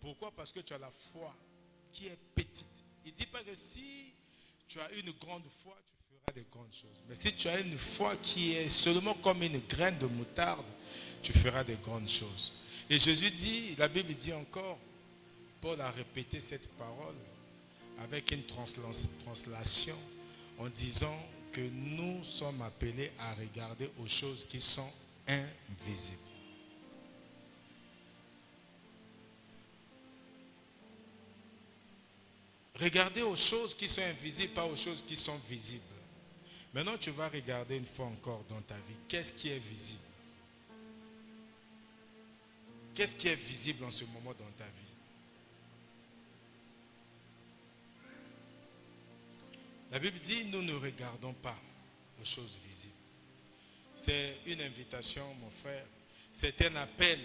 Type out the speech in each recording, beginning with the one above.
Pourquoi? Parce que tu as la foi qui est petite. Il ne dit pas que si tu as une grande foi, tu feras des grandes choses. Mais si tu as une foi qui est seulement comme une graine de moutarde, tu feras des grandes choses. Et Jésus dit, la Bible dit encore, Paul a répété cette parole avec une translation en disant que nous sommes appelés à regarder aux choses qui sont invisibles. Regardez aux choses qui sont invisibles, pas aux choses qui sont visibles. Maintenant, tu vas regarder une fois encore dans ta vie. Qu'est-ce qui est visible? Qu'est-ce qui est visible en ce moment dans ta vie? La Bible dit, nous ne regardons pas aux choses visibles. C'est une invitation, mon frère. C'est un appel.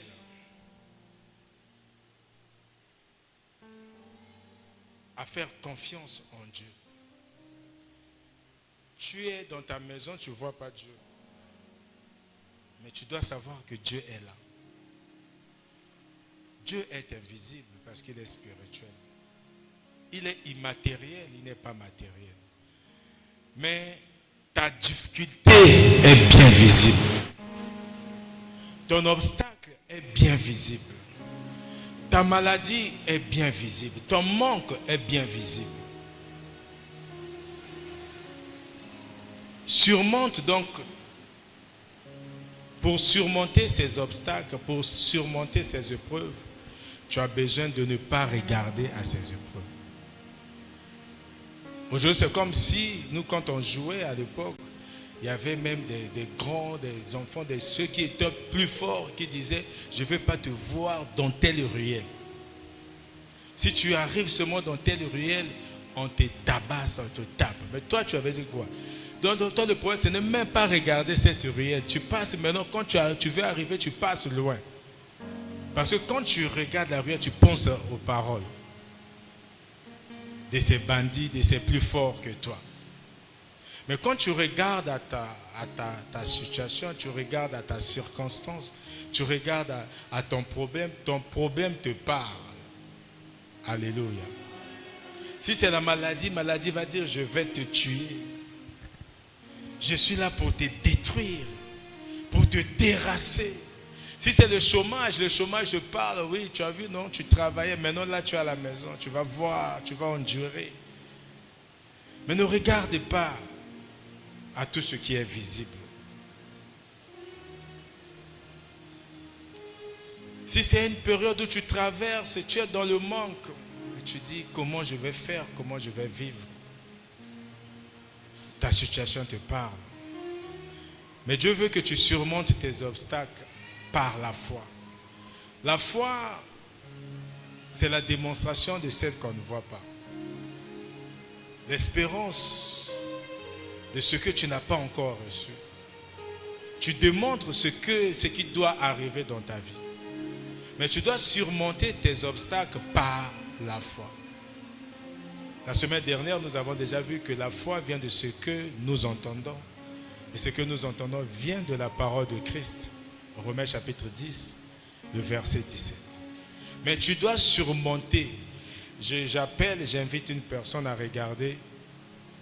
À faire confiance en Dieu. Tu es dans ta maison, tu ne vois pas Dieu. Mais tu dois savoir que Dieu est là. Dieu est invisible parce qu'il est spirituel. Il est immatériel, il n'est pas matériel. Mais ta difficulté est bien visible. Ton obstacle est bien visible. Ta maladie est bien visible. Ton manque est bien visible. Surmonte donc, pour surmonter ces obstacles, pour surmonter ces épreuves, tu as besoin de ne pas regarder à ces épreuves. Aujourd'hui, c'est comme si, nous, quand on jouait à l'époque, il y avait même des grands, des enfants, ceux qui étaient plus forts, qui disaient, je ne veux pas te voir dans telle ruelle. Si tu arrives seulement dans telle ruelle, on te tabasse, on te tape. Mais toi, tu avais dit quoi? Donc, toi, le problème, c'est ne même pas regarder cette ruelle. Tu passes maintenant, quand tu veux arriver, tu passes loin. Parce que quand tu regardes la ruelle, tu penses aux paroles de ces bandits, de ces plus forts que toi. Mais quand tu regardes à ta situation, tu regardes à ta circonstance, tu regardes à ton problème te parle. Alléluia. Si c'est la maladie va dire, je vais te tuer. Je suis là pour te détruire, pour te terrasser. Si c'est le chômage te parle, oui, tu as vu, non, tu travaillais, maintenant là tu es à la maison, tu vas voir, tu vas endurer. Mais ne regarde pas à tout ce qui est visible. Si c'est une période où tu traverses, tu es dans le manque, et tu dis comment je vais faire, comment je vais vivre. Ta situation te parle. Mais Dieu veut que tu surmontes tes obstacles par la foi. La foi, c'est la démonstration de celle qu'on ne voit pas. L'espérance de ce que tu n'as pas encore reçu. Tu démontres ce qui doit arriver dans ta vie. Mais tu dois surmonter tes obstacles par la foi. La semaine dernière, nous avons déjà vu que la foi vient de ce que nous entendons. Et ce que nous entendons vient de la parole de Christ. Romains chapitre 10, le verset 17. Mais tu dois surmonter. J'invite une personne à regarder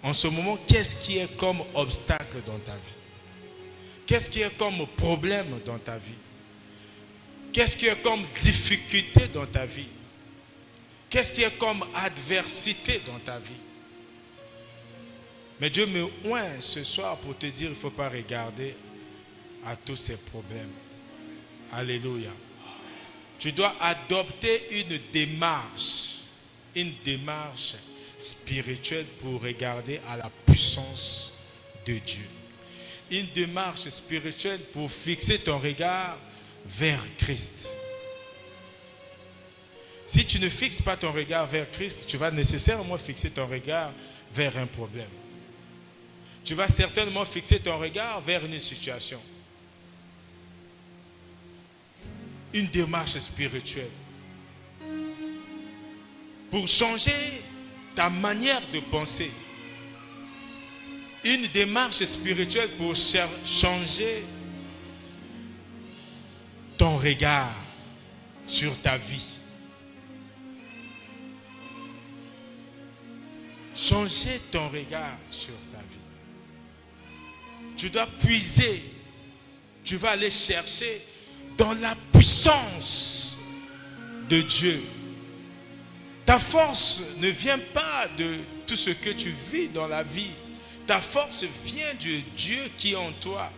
en ce moment qu'est-ce qui est comme obstacle dans ta vie. Qu'est-ce qui est comme problème dans ta vie. Qu'est-ce qui est comme difficulté dans ta vie. Qu'est-ce qui est comme adversité dans ta vie. Mais Dieu me oint ce soir pour te dire, il ne faut pas regarder à tous ces problèmes. Alléluia. Tu dois adopter une démarche spirituelle pour regarder à la puissance de Dieu. Une démarche spirituelle pour fixer ton regard vers Christ. Si tu ne fixes pas ton regard vers Christ, tu vas nécessairement fixer ton regard vers un problème. Tu vas certainement fixer ton regard vers une situation. Une démarche spirituelle. Pour changer ta manière de penser. Une démarche spirituelle pour changer ton regard sur ta vie. changer ton regard sur ta vie. Tu dois puiser. Tu vas aller chercher dans la puissance de Dieu. Ta force ne vient pas de tout ce que tu vis dans la vie. Ta force vient de Dieu qui est en toi.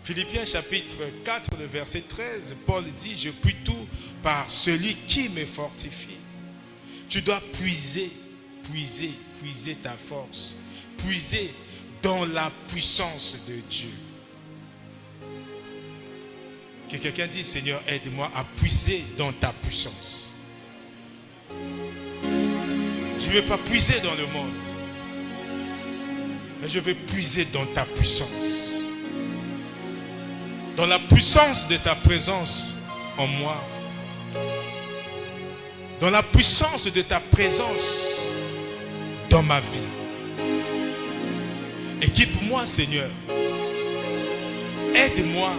Philippiens chapitre 4, le verset 13, Paul dit, je puis tout par celui qui me fortifie. Tu dois puiser ta force. Puiser dans la puissance de Dieu. Que quelqu'un dise, Seigneur, aide-moi à puiser dans ta puissance. Je ne veux pas puiser dans le monde, mais je veux puiser dans ta puissance. Dans la puissance de ta présence en moi. Dans la puissance de ta présence dans ma vie. Équipe-moi, Seigneur. Aide-moi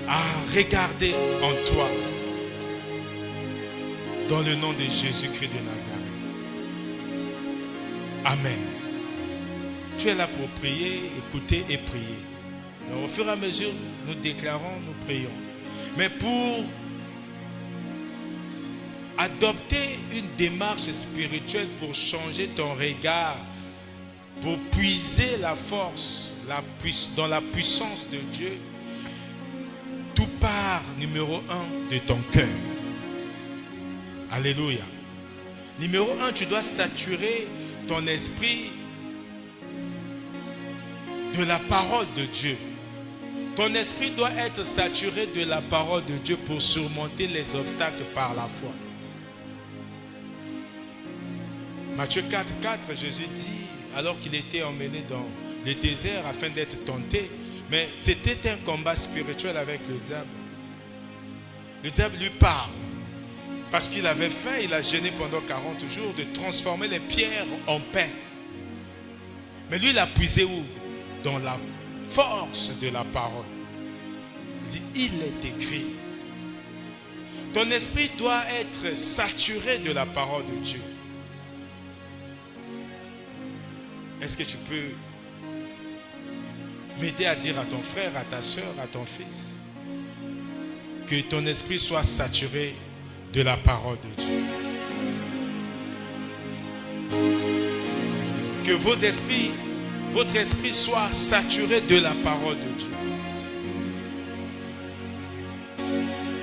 à regarder en toi. Dans le nom de Jésus-Christ de Nazareth. Amen. Tu es là pour prier, écouter et prier. Donc, au fur et à mesure, nous déclarons, nous prions. Mais pour adopter une démarche spirituelle pour changer ton regard, pour puiser la force dans la puissance de Dieu, tout part numéro 1 de ton cœur. Alléluia. Numéro 1, tu dois saturer ton esprit de la parole de Dieu. Ton esprit doit être saturé de la parole de Dieu pour surmonter les obstacles par la foi. Matthieu 4, 4, Jésus dit, alors qu'il était emmené dans le désert afin d'être tenté, mais c'était un combat spirituel avec le diable. Le diable lui parle. Parce qu'il avait faim, il a jeûné pendant 40 jours de transformer les pierres en pain. Mais lui, il a puisé où? Dans la force de la parole. Il dit, il est écrit. Ton esprit doit être saturé de la parole de Dieu. Est-ce que tu peux m'aider à dire à ton frère, à ta soeur, à ton fils, que ton esprit soit saturé de la parole de Dieu? Que votre esprit soit saturé de la parole de Dieu.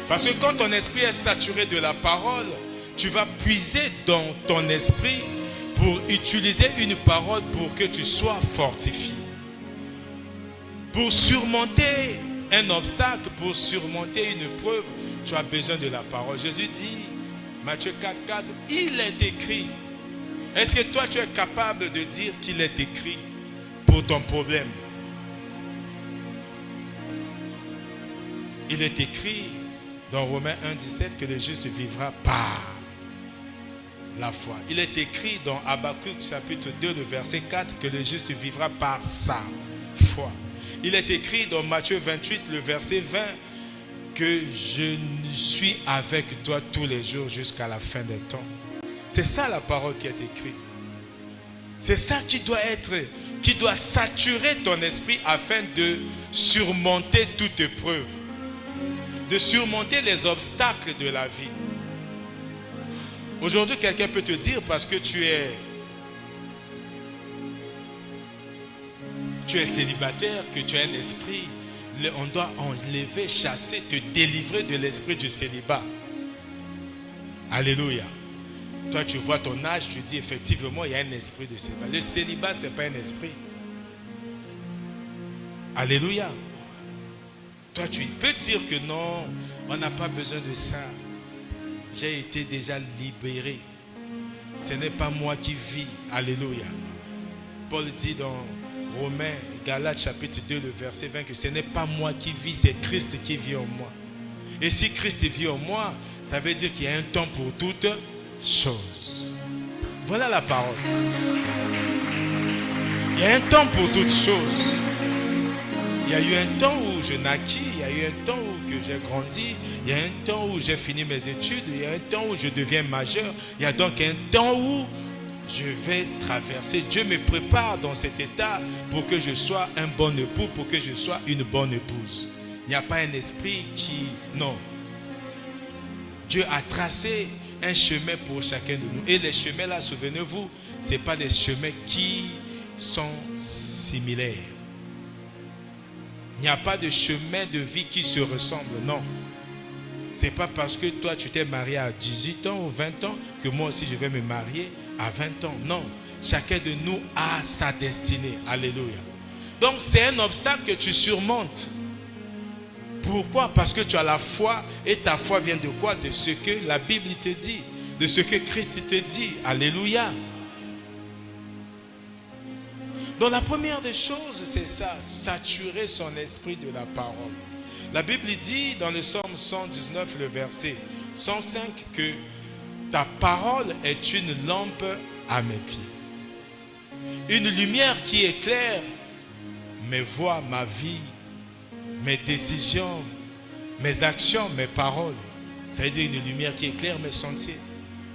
Parce que quand ton esprit est saturé de la parole, tu vas puiser dans ton esprit pour utiliser une parole pour que tu sois fortifié. Pour surmonter un obstacle, pour surmonter une preuve, tu as besoin de la parole. Jésus dit, Matthieu 4, 4, il est écrit. Est-ce que toi tu es capable de dire qu'il est écrit pour ton problème? Il est écrit dans Romains 1, 17 que le juste vivra par la foi. Il est écrit dans Habakkuk chapitre 2, le verset 4 que le juste vivra par sa foi. Il est écrit dans Matthieu 28, le verset 20 que je suis avec toi tous les jours jusqu'à la fin des temps. C'est ça la parole qui est écrite. C'est ça qui doit saturer ton esprit afin de surmonter toute épreuve, de surmonter les obstacles de la vie. Aujourd'hui, quelqu'un peut te dire parce que tu es célibataire, que tu as un esprit, on doit enlever, chasser, te délivrer de l'esprit du célibat. Alléluia. Toi, tu vois ton âge, tu dis effectivement, il y a un esprit de célibat. Le célibat, ce n'est pas un esprit. Alléluia. Toi, tu peux dire que non, on n'a pas besoin de ça. J'ai été déjà libéré. Ce n'est pas moi qui vis. Alléluia. Paul dit dans Romains, Galates chapitre 2, le verset 20, que ce n'est pas moi qui vis, c'est Christ qui vit en moi. Et si Christ vit en moi, ça veut dire qu'il y a un temps pour toutes choses. Voilà la parole. Il y a un temps pour toutes choses. Il y a eu un temps où je naquis, il y a eu un temps où j'ai grandi, il y a un temps où j'ai fini mes études, il y a un temps où je deviens majeur, il y a donc un temps où je vais traverser. Dieu me prépare dans cet état pour que je sois un bon époux, pour que je sois une bonne épouse. Il n'y a pas un esprit qui... Non. Dieu a tracé un chemin pour chacun de nous. Et les chemins là, souvenez-vous, ce n'est pas des chemins qui sont similaires. Il n'y a pas de chemin de vie qui se ressemble, non. Ce n'est pas parce que toi tu t'es marié à 18 ans ou 20 ans que moi aussi je vais me marier à 20 ans. Non, chacun de nous a sa destinée. Alléluia. Donc c'est un obstacle que tu surmontes. Pourquoi? Parce que tu as la foi et ta foi vient de quoi? De ce que la Bible te dit, de ce que Christ te dit. Alléluia. Donc la première des choses, c'est ça, saturer son esprit de la parole. La Bible dit dans le psaume 119, le verset 105, que ta parole est une lampe à mes pieds. Une lumière qui éclaire mes voies, ma vie, mes décisions, mes actions, mes paroles. Ça veut dire une lumière qui éclaire mes sentiers.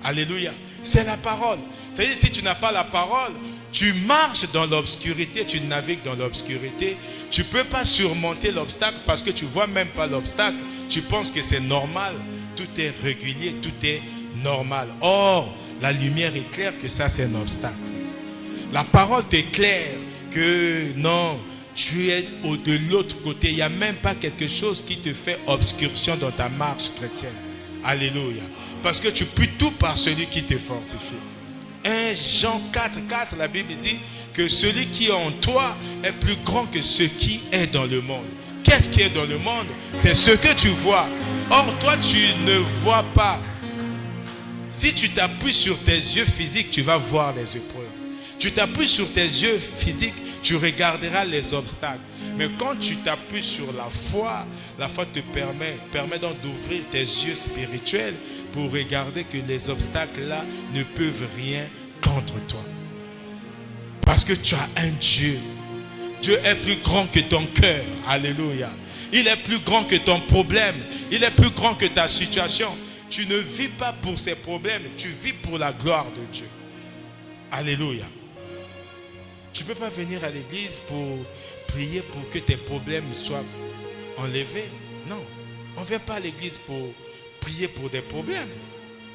Alléluia. C'est la parole. Ça veut dire si tu n'as pas la parole, tu marches dans l'obscurité, tu navigues dans l'obscurité. Tu ne peux pas surmonter l'obstacle parce que tu ne vois même pas l'obstacle. Tu penses que c'est normal. Tout est régulier, tout est normal. Or, la lumière éclaire que ça c'est un obstacle. La parole t'éclaire que non, tu es de l'autre côté. Il n'y a même pas quelque chose qui te fait obscursion dans ta marche chrétienne. Alléluia. Parce que tu puis tout par celui qui te fortifie. 1 Jean 4:4, la Bible dit que celui qui est en toi est plus grand que ce qui est dans le monde. Qu'est-ce qui est dans le monde? C'est ce que tu vois. Or, toi, tu ne vois pas. Si tu t'appuies sur tes yeux physiques, tu vas voir les épreuves. Tu t'appuies sur tes yeux physiques, tu regarderas les obstacles. Mais quand tu t'appuies sur la foi te permet donc d'ouvrir tes yeux spirituels pour regarder que les obstacles là ne peuvent rien contre toi. Parce que tu as un Dieu. Dieu est plus grand que ton cœur. Alléluia. Il est plus grand que ton problème. Il est plus grand que ta situation. Tu ne vis pas pour ces problèmes. Tu vis pour la gloire de Dieu. Alléluia. Tu ne peux pas venir à l'église pour prier pour que tes problèmes soient enlevés. Non. On ne vient pas à l'église pour prier pour des problèmes.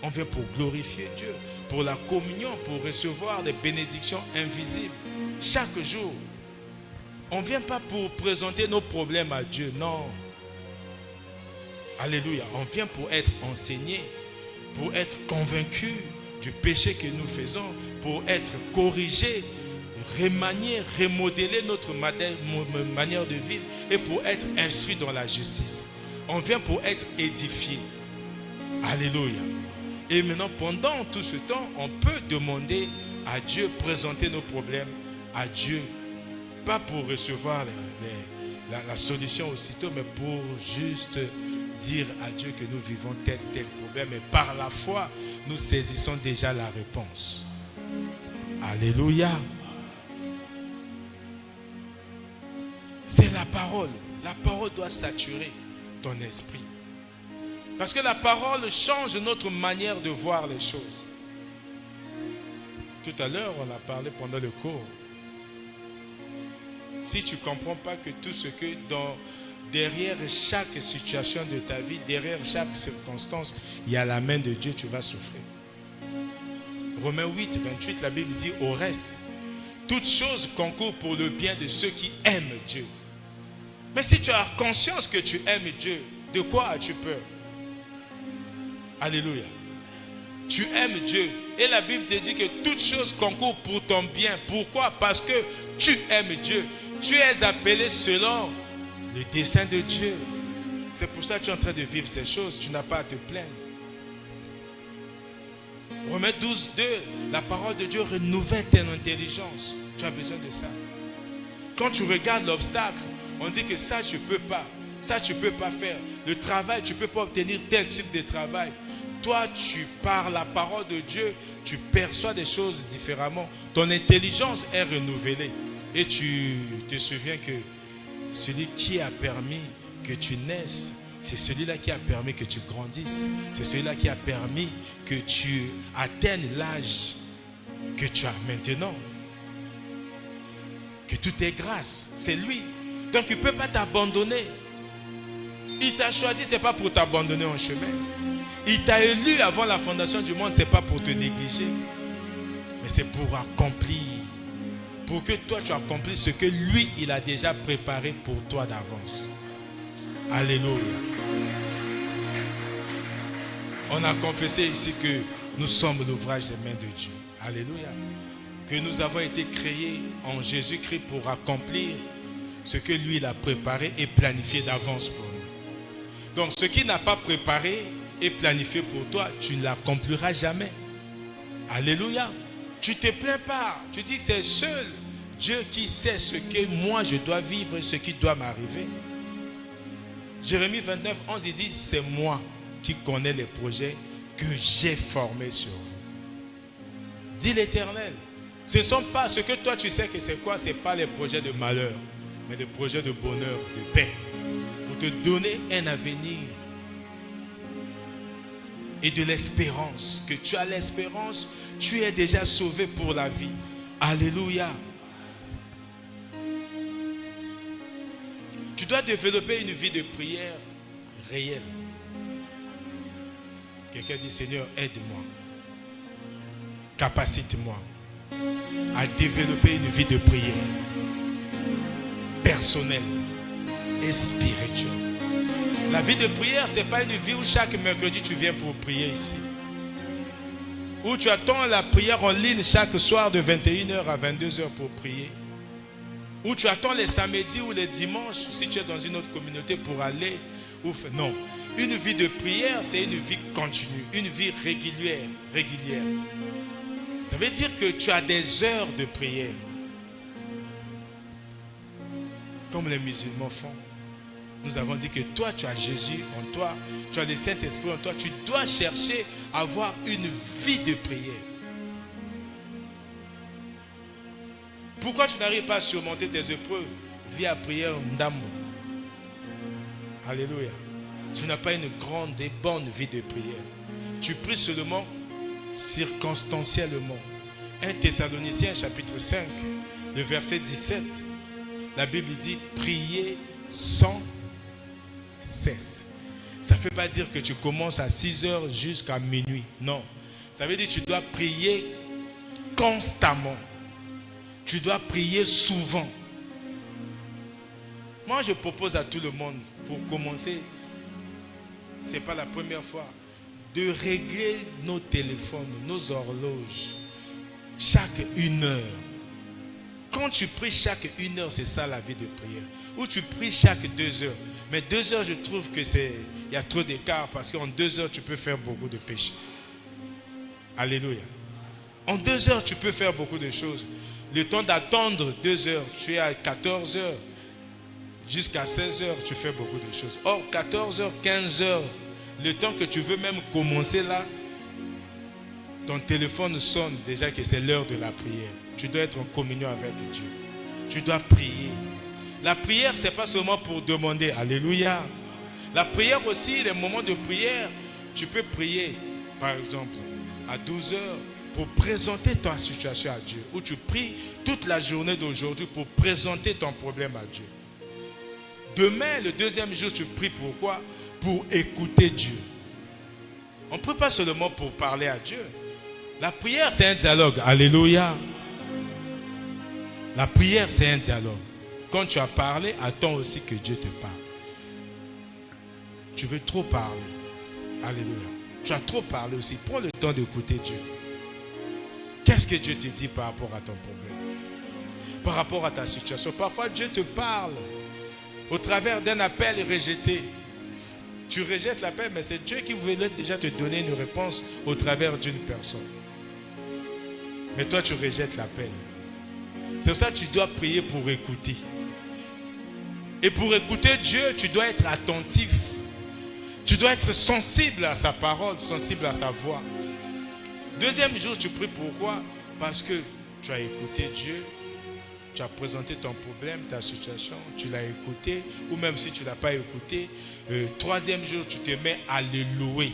On vient pour glorifier Dieu, pour la communion, pour recevoir les bénédictions invisibles. Chaque jour. On ne vient pas pour présenter nos problèmes à Dieu. Non. Alléluia. On vient pour être enseigné, pour être convaincu du péché que nous faisons, pour être corrigé, remanier, remodeler notre manière de vivre et pour être instruit dans la justice. On vient pour être édifié. Alléluia. Et maintenant, pendant tout ce temps, on peut demander à Dieu, présenter nos problèmes à Dieu. Pas pour recevoir la solution aussitôt, mais pour juste dire à Dieu que nous vivons tel problème. Et par la foi, nous saisissons déjà la réponse. Alléluia. C'est la parole. La parole doit saturer ton esprit. Parce que la parole change notre manière de voir les choses. Tout à l'heure, on a parlé pendant le cours. Si tu ne comprends pas que tout ce que derrière chaque situation de ta vie, derrière chaque circonstance, il y a la main de Dieu, tu vas souffrir. Romains 8:28, la Bible dit au reste, toutes choses concourent pour le bien de ceux qui aiment Dieu. Mais si tu as conscience que tu aimes Dieu, de quoi as-tu peur? Alléluia. Tu aimes Dieu. Et la Bible te dit que toutes choses concourent pour ton bien. Pourquoi? Parce que tu aimes Dieu. Tu es appelé selon le dessein de Dieu. C'est pour ça que tu es en train de vivre ces choses. Tu n'as pas à te plaindre. Romains 12:2, la parole de Dieu renouvelle ton intelligence. Tu as besoin de ça. Quand tu regardes l'obstacle, on dit que ça, je ne peux pas. Ça, tu ne peux pas faire. Le travail, tu ne peux pas obtenir tel type de travail. Toi, par la parole de Dieu, tu perçois des choses différemment. Ton intelligence est renouvelée. Et tu te souviens que celui qui a permis que tu naisses, c'est celui-là qui a permis que tu grandisses. C'est celui-là qui a permis que tu atteignes l'âge que tu as maintenant. Que tout est grâce, c'est lui. Donc il ne peut pas t'abandonner. Il t'a choisi, ce n'est pas pour t'abandonner en chemin. Il t'a élu avant la fondation du monde, ce n'est pas pour te négliger. Mais c'est pour accomplir. Pour que toi tu accomplisses ce que lui, il a déjà préparé pour toi d'avance. Alléluia. On a confessé ici que nous sommes l'ouvrage des mains de Dieu. Alléluia. Que nous avons été créés en Jésus-Christ pour accomplir ce que lui il a préparé et planifié d'avance pour nous. Donc ce qu'il n'a pas préparé et planifié pour toi, tu ne l'accompliras jamais. Alléluia. Tu ne te plains pas. Tu dis que c'est seul Dieu qui sait ce que moi je dois vivre, ce qui doit m'arriver. Jérémie 29, 11, il dit, c'est moi qui connais les projets que j'ai formés sur vous. Dit l'Éternel. Ce ne sont pas ce que toi tu sais que c'est quoi, ce n'est pas les projets de malheur, mais des projets de bonheur, de paix, pour te donner un avenir et de l'espérance. Que tu as l'espérance, tu es déjà sauvé pour la vie. Alléluia. Tu dois développer une vie de prière réelle. Quelqu'un dit, Seigneur, aide-moi, capacite-moi à développer une vie de prière personnelle et spirituelle. La vie de prière, ce n'est pas une vie où chaque mercredi tu viens pour prier ici. Où tu attends la prière en ligne chaque soir de 21h à 22h pour prier. Où tu attends les samedis ou les dimanches si tu es dans une autre communauté pour aller. Non. Une vie de prière, c'est une vie continue, une vie régulière. Ça veut dire que tu as des heures de prière. Comme les musulmans font. Nous avons dit que toi, tu as Jésus en toi, tu as le Saint-Esprit en toi. Tu dois chercher à avoir une vie de prière. Pourquoi tu n'arrives pas à surmonter tes épreuves via prière ndambo? Alléluia. Tu n'as pas une grande et bonne vie de prière. Tu pries seulement circonstanciellement. 1 Thessaloniciens chapitre 5, le verset 17. La Bible dit priez sans cesse. Ça ne veut pas dire que tu commences à 6h jusqu'à minuit. Non. Ça veut dire que tu dois prier constamment. Tu dois prier souvent. Moi, je propose à tout le monde, pour commencer, ce n'est pas la première fois, de régler nos téléphones, nos horloges, chaque 1 heure. Quand tu pries chaque 1 heure, c'est ça la vie de prière. Ou tu pries chaque 2 heures. Mais 2 heures, je trouve que il y a trop d'écart parce qu'en 2 heures, tu peux faire beaucoup de péchés. Alléluia. En 2 heures, tu peux faire beaucoup de choses. Le temps d'attendre 2 heures, tu es à 14 heures. Jusqu'à 16 heures, tu fais beaucoup de choses. Or, 14 heures, 15 heures, le temps que tu veux même commencer là, ton téléphone sonne déjà que c'est l'heure de la prière. Tu dois être en communion avec Dieu. Tu dois prier. La prière, ce n'est pas seulement pour demander. Alléluia. La prière aussi, les moments de prière, tu peux prier, par exemple, à 12 heures pour présenter ta situation à Dieu. Ou tu pries toute la journée d'aujourd'hui pour présenter ton problème à Dieu. Demain, le deuxième jour, tu pries pourquoi? Pour écouter Dieu. On ne prie pas seulement pour parler à Dieu. La prière, c'est un dialogue. Alléluia. La prière, c'est un dialogue. Quand tu as parlé, attends aussi que Dieu te parle. Tu veux trop parler. Alléluia. Tu as trop parlé aussi. Prends le temps d'écouter Dieu. Qu'est-ce que Dieu te dit par rapport à ton problème? Par rapport à ta situation? Parfois, Dieu te parle au travers d'un appel rejeté. Tu rejettes l'appel, mais c'est Dieu qui voulait déjà te donner une réponse au travers d'une personne. Mais toi, tu rejettes l'appel. C'est pour ça que tu dois prier pour écouter. Et pour écouter Dieu, tu dois être attentif. Tu dois être sensible à sa parole, sensible à sa voix. Deuxième jour, tu pries pourquoi? Parce que tu as écouté Dieu. Tu as présenté ton problème, ta situation, tu l'as écouté, ou même si tu ne l'as pas écouté, troisième jour, tu te mets à le louer.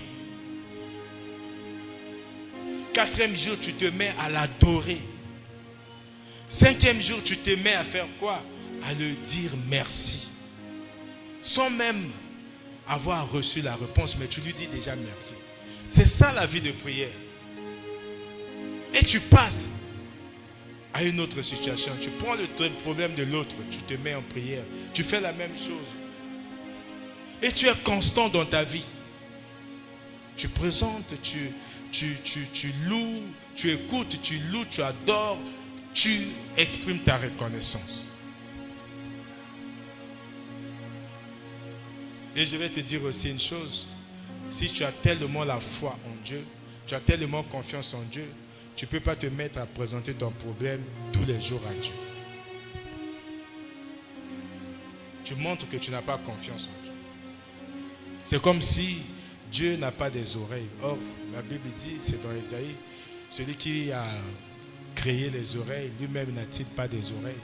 4e jour, tu te mets à l'adorer. 5e jour, tu te mets à faire quoi? À le dire merci. Sans même avoir reçu la réponse, mais tu lui dis déjà merci. C'est ça la vie de prière. Et tu passes à une autre situation. Tu prends le problème de l'autre, tu te mets en prière. Tu fais la même chose. Et tu es constant dans ta vie. Tu présentes, tu loues, tu écoutes, tu loues, tu adores, tu exprimes ta reconnaissance. Et je vais te dire aussi une chose. Si tu as tellement la foi en Dieu, tu as tellement confiance en Dieu, tu ne peux pas te mettre à présenter ton problème tous les jours à Dieu. Tu montres que tu n'as pas confiance en Dieu. C'est comme si Dieu n'a pas des oreilles. Or, la Bible dit, c'est dans Ésaïe, celui qui a créé les oreilles, lui-même n'a-t-il pas des oreilles?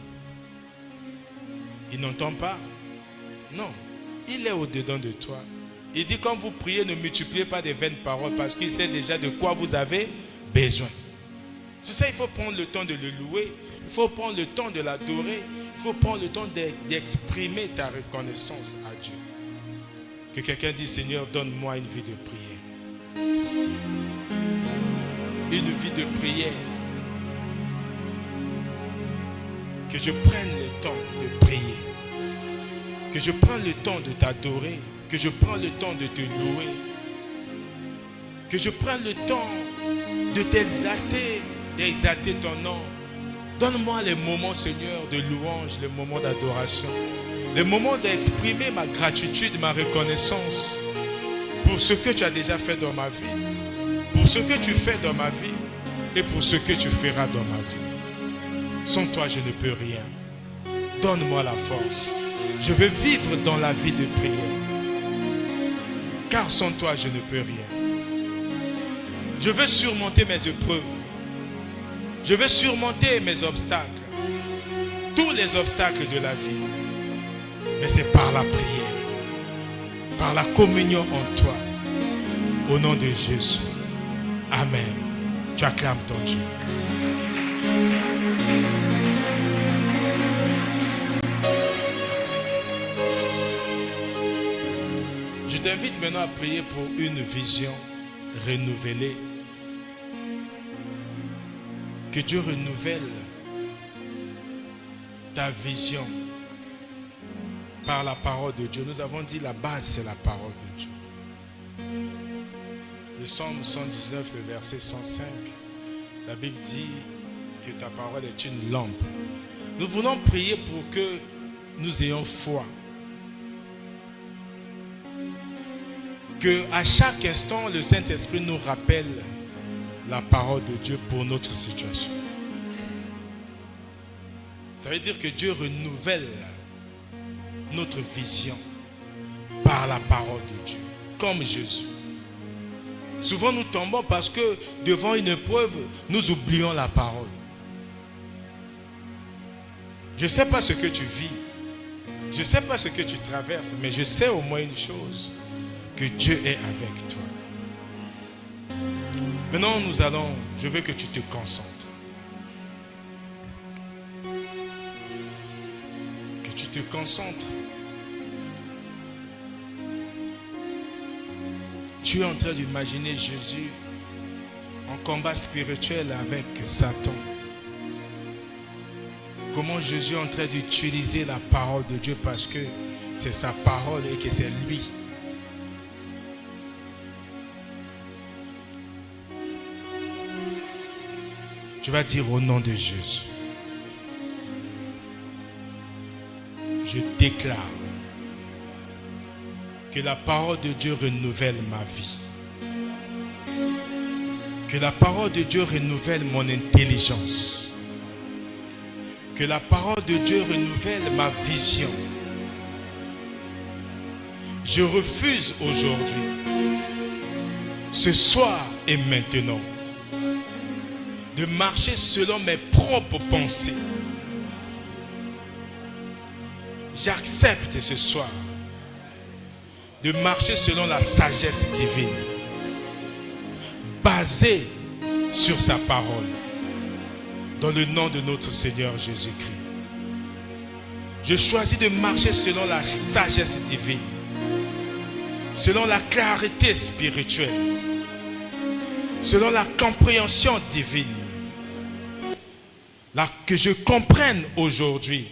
Il n'entend pas? Non. Il est au-dedans de toi. Il dit, quand vous priez, ne multipliez pas des vaines paroles parce qu'il sait déjà de quoi vous avez besoin. C'est ça, il faut prendre le temps de le louer. Il faut prendre le temps de l'adorer. Il faut prendre le temps d'exprimer ta reconnaissance à Dieu. Que quelqu'un dise, Seigneur, donne-moi une vie de prière. Une vie de prière. Que je prenne le temps de prier. Que je prenne le temps de t'adorer. Que je prenne le temps de te louer. Que je prenne le temps de t'exalter, d'exalter ton nom. Donne-moi les moments, Seigneur, de louange, les moments d'adoration. Les moments d'exprimer ma gratitude, ma reconnaissance pour ce que tu as déjà fait dans ma vie, pour ce que tu fais dans ma vie et pour ce que tu feras dans ma vie. Sans toi, je ne peux rien. Donne-moi la force. Je veux vivre dans la vie de prière. Car sans toi, je ne peux rien. Je veux surmonter mes épreuves. Je veux surmonter mes obstacles. Tous les obstacles de la vie. Mais c'est par la prière. Par la communion en toi. Au nom de Jésus. Amen. Tu acclames ton Dieu. Je t'invite maintenant à prier pour une vision renouvelée. Que Dieu renouvelle ta vision par la parole de Dieu. Nous avons dit la base, c'est la parole de Dieu. Le Psaume 119, le verset 105, la Bible dit que ta parole est une lampe. Nous voulons prier pour que nous ayons foi. Que à chaque instant, le Saint-Esprit nous rappelle la parole de Dieu pour notre situation. Ça veut dire que Dieu renouvelle notre vision par la parole de Dieu, comme Jésus. Souvent nous tombons parce que devant une épreuve, nous oublions la parole. Je ne sais pas ce que tu vis, je ne sais pas ce que tu traverses, mais je sais au moins une chose, que Dieu est avec toi. Maintenant, je veux que tu te concentres. Que tu te concentres. Tu es en train d'imaginer Jésus en combat spirituel avec Satan. Comment Jésus est en train d'utiliser la parole de Dieu parce que c'est sa parole et que c'est lui. Tu vas dire au nom de Jésus. Je déclare que la parole de Dieu renouvelle ma vie. Que la parole de Dieu renouvelle mon intelligence. Que la parole de Dieu renouvelle ma vision. Je refuse aujourd'hui, ce soir et maintenant, de marcher selon mes propres pensées. J'accepte ce soir de marcher selon la sagesse divine, basée sur sa parole. Dans le nom de notre Seigneur Jésus-Christ. Je choisis de marcher selon la sagesse divine, selon la clarté spirituelle, selon la compréhension divine. Que je comprenne aujourd'hui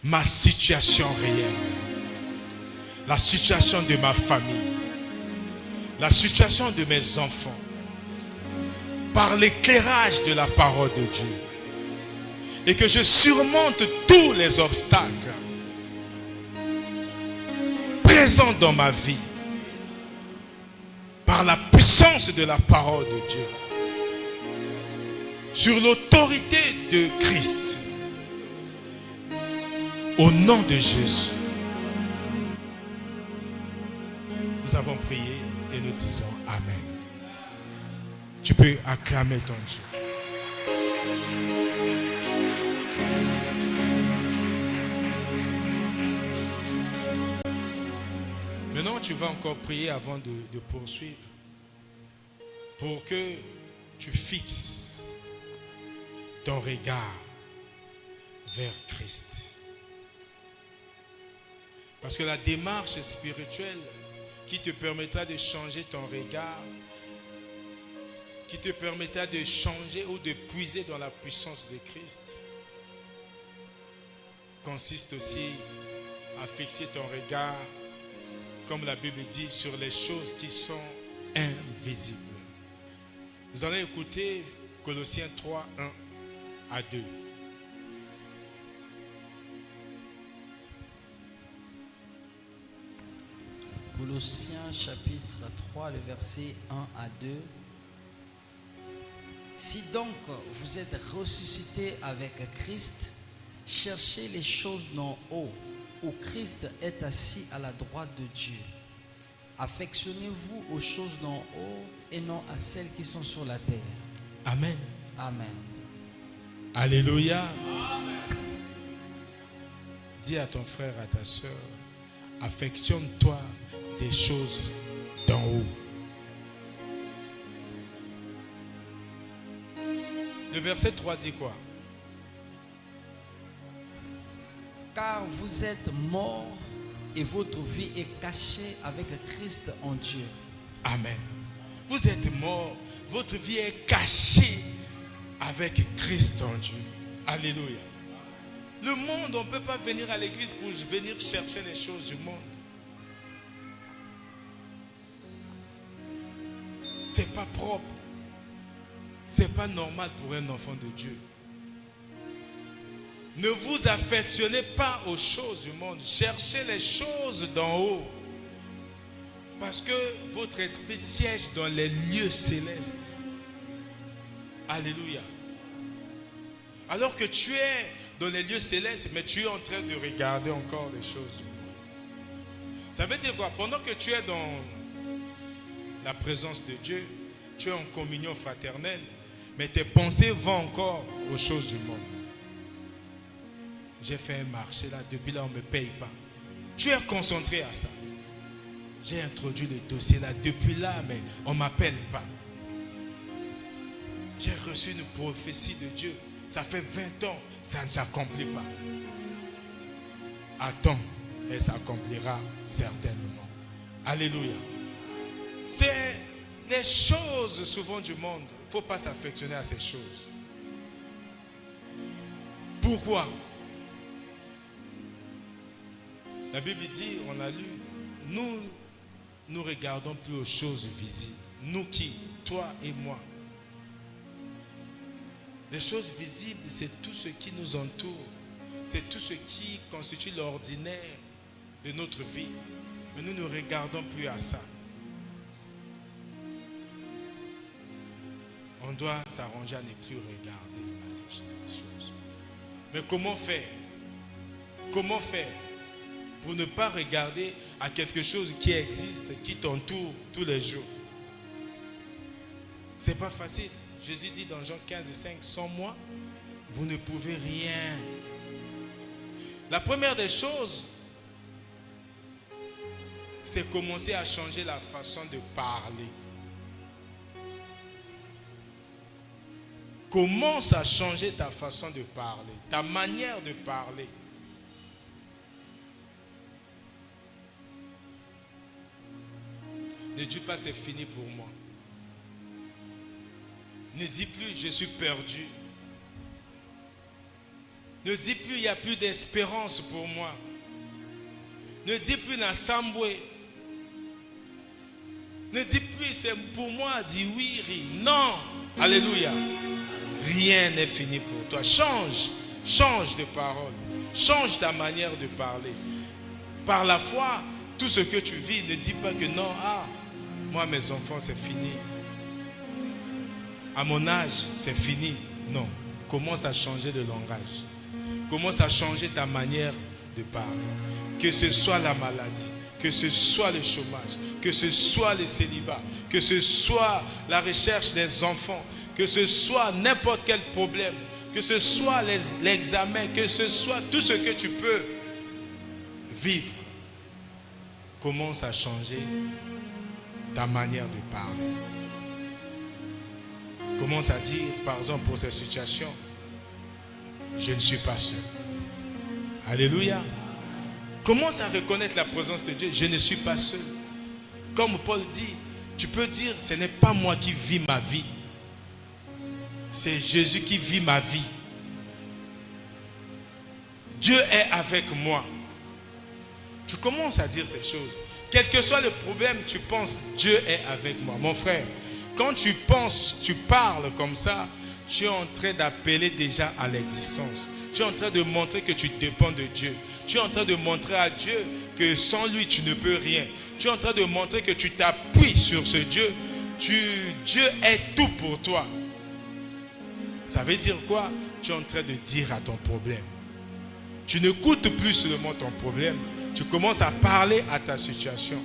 ma situation réelle, la situation de ma famille, la situation de mes enfants, par l'éclairage de la parole de Dieu. Et que je surmonte tous les obstacles présents dans ma vie par la puissance de la parole de Dieu. Sur l'autorité de Christ. Au nom de Jésus. Nous avons prié et nous disons Amen. Tu peux acclamer ton Dieu. Maintenant, tu vas encore prier avant de poursuivre pour que tu fixes ton regard vers Christ. Parce que la démarche spirituelle qui te permettra de changer ton regard, qui te permettra de changer ou de puiser dans la puissance de Christ, consiste aussi à fixer ton regard, comme la Bible dit, sur les choses qui sont invisibles. Nous allons écouter Colossiens 3, 1 à 2. Colossiens chapitre 3, le verset 1 à 2. Si donc vous êtes ressuscités avec Christ, cherchez les choses d'en haut, où Christ est assis à la droite de Dieu. Affectionnez-vous aux choses d'en haut et non à celles qui sont sur la terre. Amen. Amen. Alléluia. Amen. Dis à ton frère, à ta soeur, affectionne-toi des choses d'en haut. Le verset 3 dit quoi? Car vous êtes morts et votre vie est cachée avec Christ en Dieu. Amen. Vous êtes morts, votre vie est cachée avec Christ en Dieu. Alléluia. Le monde, on ne peut pas venir à l'église pour venir chercher les choses du monde. C'est pas propre. C'est pas normal pour un enfant de Dieu. Ne vous affectionnez pas aux choses du monde. Cherchez les choses d'en haut. Parce que votre esprit siège dans les lieux célestes. Alléluia. Alors que tu es dans les lieux célestes, mais tu es en train de regarder encore des choses du monde. Ça veut dire quoi? Pendant que tu es dans la présence de Dieu, tu es en communion fraternelle, mais tes pensées vont encore aux choses du monde. J'ai fait un marché là, depuis là on ne me paye pas. Tu es concentré à ça. J'ai introduit le dossier là, depuis là, mais on ne m'appelle pas. J'ai reçu une prophétie de Dieu. Ça fait 20 ans, ça ne s'accomplit pas. Attends, et ça s'accomplira certainement. Alléluia. C'est les choses souvent du monde. Il ne faut pas s'affectionner à ces choses. Pourquoi? La Bible dit, on a lu, nous regardons plus aux choses visibles. Nous qui? Toi et moi. Les choses visibles, c'est tout ce qui nous entoure. C'est tout ce qui constitue l'ordinaire de notre vie. Mais nous ne regardons plus à ça. On doit s'arranger à ne plus regarder à ces choses. Mais comment faire? Comment faire pour ne pas regarder à quelque chose qui existe, qui t'entoure tous les jours? C'est pas facile. Jésus dit dans Jean 15, 5, sans moi, vous ne pouvez rien. La première des choses, c'est commencer à changer la façon de parler. Commence à changer ta façon de parler, ta manière de parler. Ne dis pas c'est fini pour moi. Ne dis plus je suis perdu. Ne dis plus il n'y a plus d'espérance pour moi. Ne dis plus Nassambwe. Ne dis plus c'est pour moi, dis oui, non. Alléluia. Rien n'est fini pour toi. Change de parole. Change ta manière de parler. Par la foi, tout ce que tu vis, ne dis pas que non, moi mes enfants c'est fini. À mon âge, c'est fini. Non. Commence à changer de langage. Commence à changer ta manière de parler. Que ce soit la maladie, que ce soit le chômage, que ce soit le célibat, que ce soit la recherche des enfants, que ce soit n'importe quel problème, que ce soit l'examen, que ce soit tout ce que tu peux vivre. Commence à changer ta manière de parler. Commence à dire, par exemple, pour cette situation, je ne suis pas seul. Alléluia. Commence à reconnaître la présence de Dieu. Je ne suis pas seul. Comme Paul dit, tu peux dire, ce n'est pas moi qui vis ma vie. C'est Jésus qui vit ma vie. Dieu est avec moi. Tu commences à dire ces choses. Quel que soit le problème, tu penses, Dieu est avec moi. Mon frère, quand tu penses, tu parles comme ça, tu es en train d'appeler déjà à l'existence. Tu es en train de montrer que tu dépends de Dieu. Tu es en train de montrer à Dieu que sans lui, tu ne peux rien. Tu es en train de montrer que tu t'appuies sur ce Dieu. Dieu est tout pour toi. Ça veut dire quoi? Tu es en train de dire à ton problème. Tu n'écoutes plus seulement ton problème. Tu commences à parler à ta situation.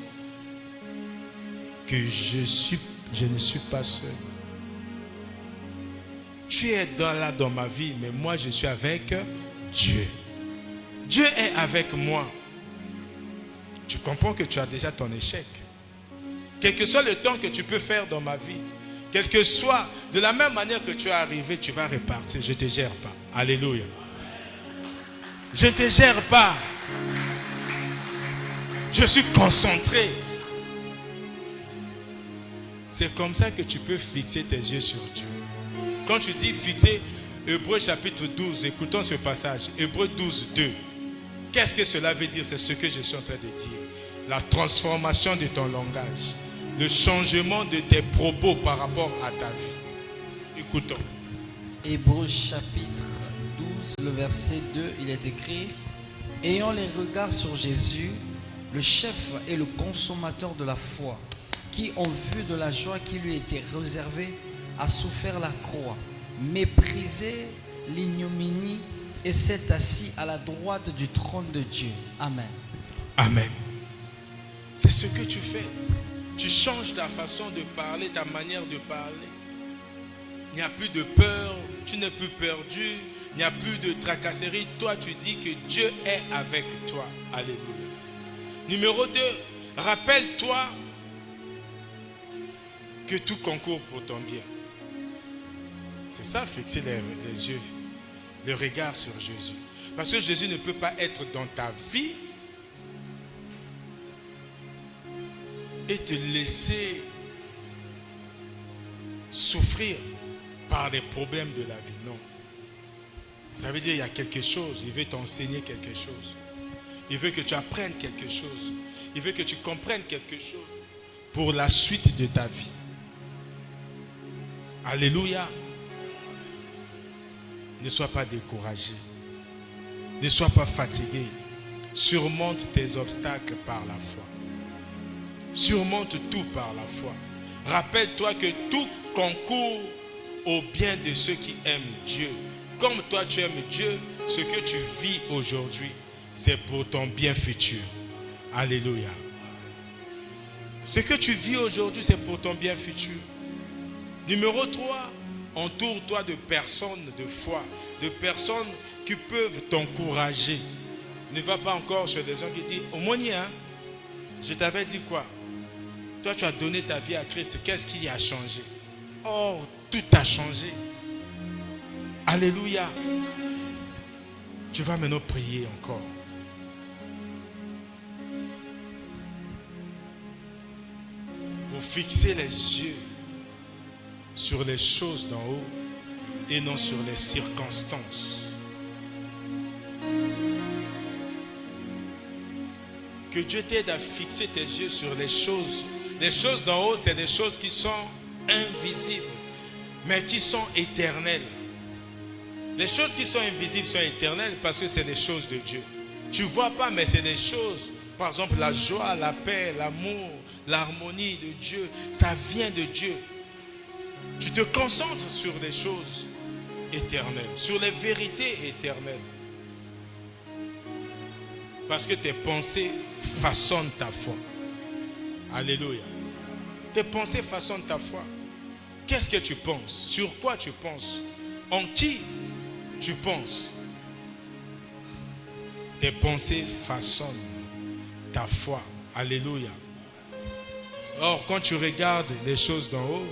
Que je ne suis pas seul. Tu es là dans ma vie, mais moi je suis avec Dieu. Dieu est avec moi. Tu comprends que tu as déjà ton échec. Quel que soit le temps que tu peux faire dans ma vie, quel que soit, de la même manière que tu es arrivé, tu vas repartir. Je ne te gère pas. Alléluia. Je ne te gère pas. Je suis concentré. C'est comme ça que tu peux fixer tes yeux sur Dieu. Quand tu dis fixer, Hébreux chapitre 12, écoutons ce passage. Hébreux 12, 2. Qu'est-ce que cela veut dire? C'est ce que je suis en train de dire. La transformation de ton langage. Le changement de tes propos par rapport à ta vie. Écoutons. Hébreux chapitre 12, le verset 2, il est écrit: ayant les regards sur Jésus, le chef et le consommateur de la foi, qui, en vue de la joie qui lui était réservée, a souffert la croix, méprisé l'ignominie et s'est assis à la droite du trône de Dieu. Amen. Amen. C'est ce que tu fais. Tu changes ta façon de parler, ta manière de parler. Il n'y a plus de peur, tu n'es plus perdu, il n'y a plus de tracasserie. Toi, tu dis que Dieu est avec toi. Alléluia. Numéro 2, rappelle-toi que tout concourt pour ton bien. C'est ça, fixer les yeux, le regard sur Jésus. Parce que Jésus ne peut pas être dans ta vie et te laisser souffrir par les problèmes de la vie. Non. Ça veut dire qu'il y a quelque chose. Il veut t'enseigner quelque chose. Il veut que tu apprennes quelque chose. Il veut que tu comprennes quelque chose pour la suite de ta vie. Alléluia. Ne sois pas découragé. Ne sois pas fatigué. Surmonte tes obstacles par la foi. Surmonte tout par la foi. Rappelle-toi que tout concourt au bien de ceux qui aiment Dieu. Comme toi tu aimes Dieu, ce que tu vis aujourd'hui, c'est pour ton bien futur. Alléluia. Ce que tu vis aujourd'hui, c'est pour ton bien futur. Numéro 3, entoure-toi de personnes de foi, de personnes qui peuvent t'encourager. Ne va pas encore chez des gens qui disent « Aumônier, hein, je t'avais dit quoi? Toi, tu as donné ta vie à Christ. Qu'est-ce qui a changé? » Oh, tout a changé. Alléluia. Tu vas maintenant prier encore. Pour fixer les yeux sur les choses d'en haut et non sur les circonstances. Que Dieu t'aide à fixer tes yeux sur les choses. Les choses d'en haut, c'est des choses qui sont invisibles, mais qui sont éternelles. Les choses qui sont invisibles sont éternelles parce que c'est des choses de Dieu. Tu ne vois pas, mais c'est des choses. Par exemple, la joie, la paix, l'amour, l'harmonie de Dieu, ça vient de Dieu. Tu te concentres sur les choses éternelles, sur les vérités éternelles. Parce que tes pensées façonnent ta foi. Alléluia. Tes pensées façonnent ta foi. Qu'est-ce que tu penses? Sur quoi tu penses? En qui tu penses? Tes pensées façonnent ta foi. Alléluia. Or, quand tu regardes les choses d'en haut,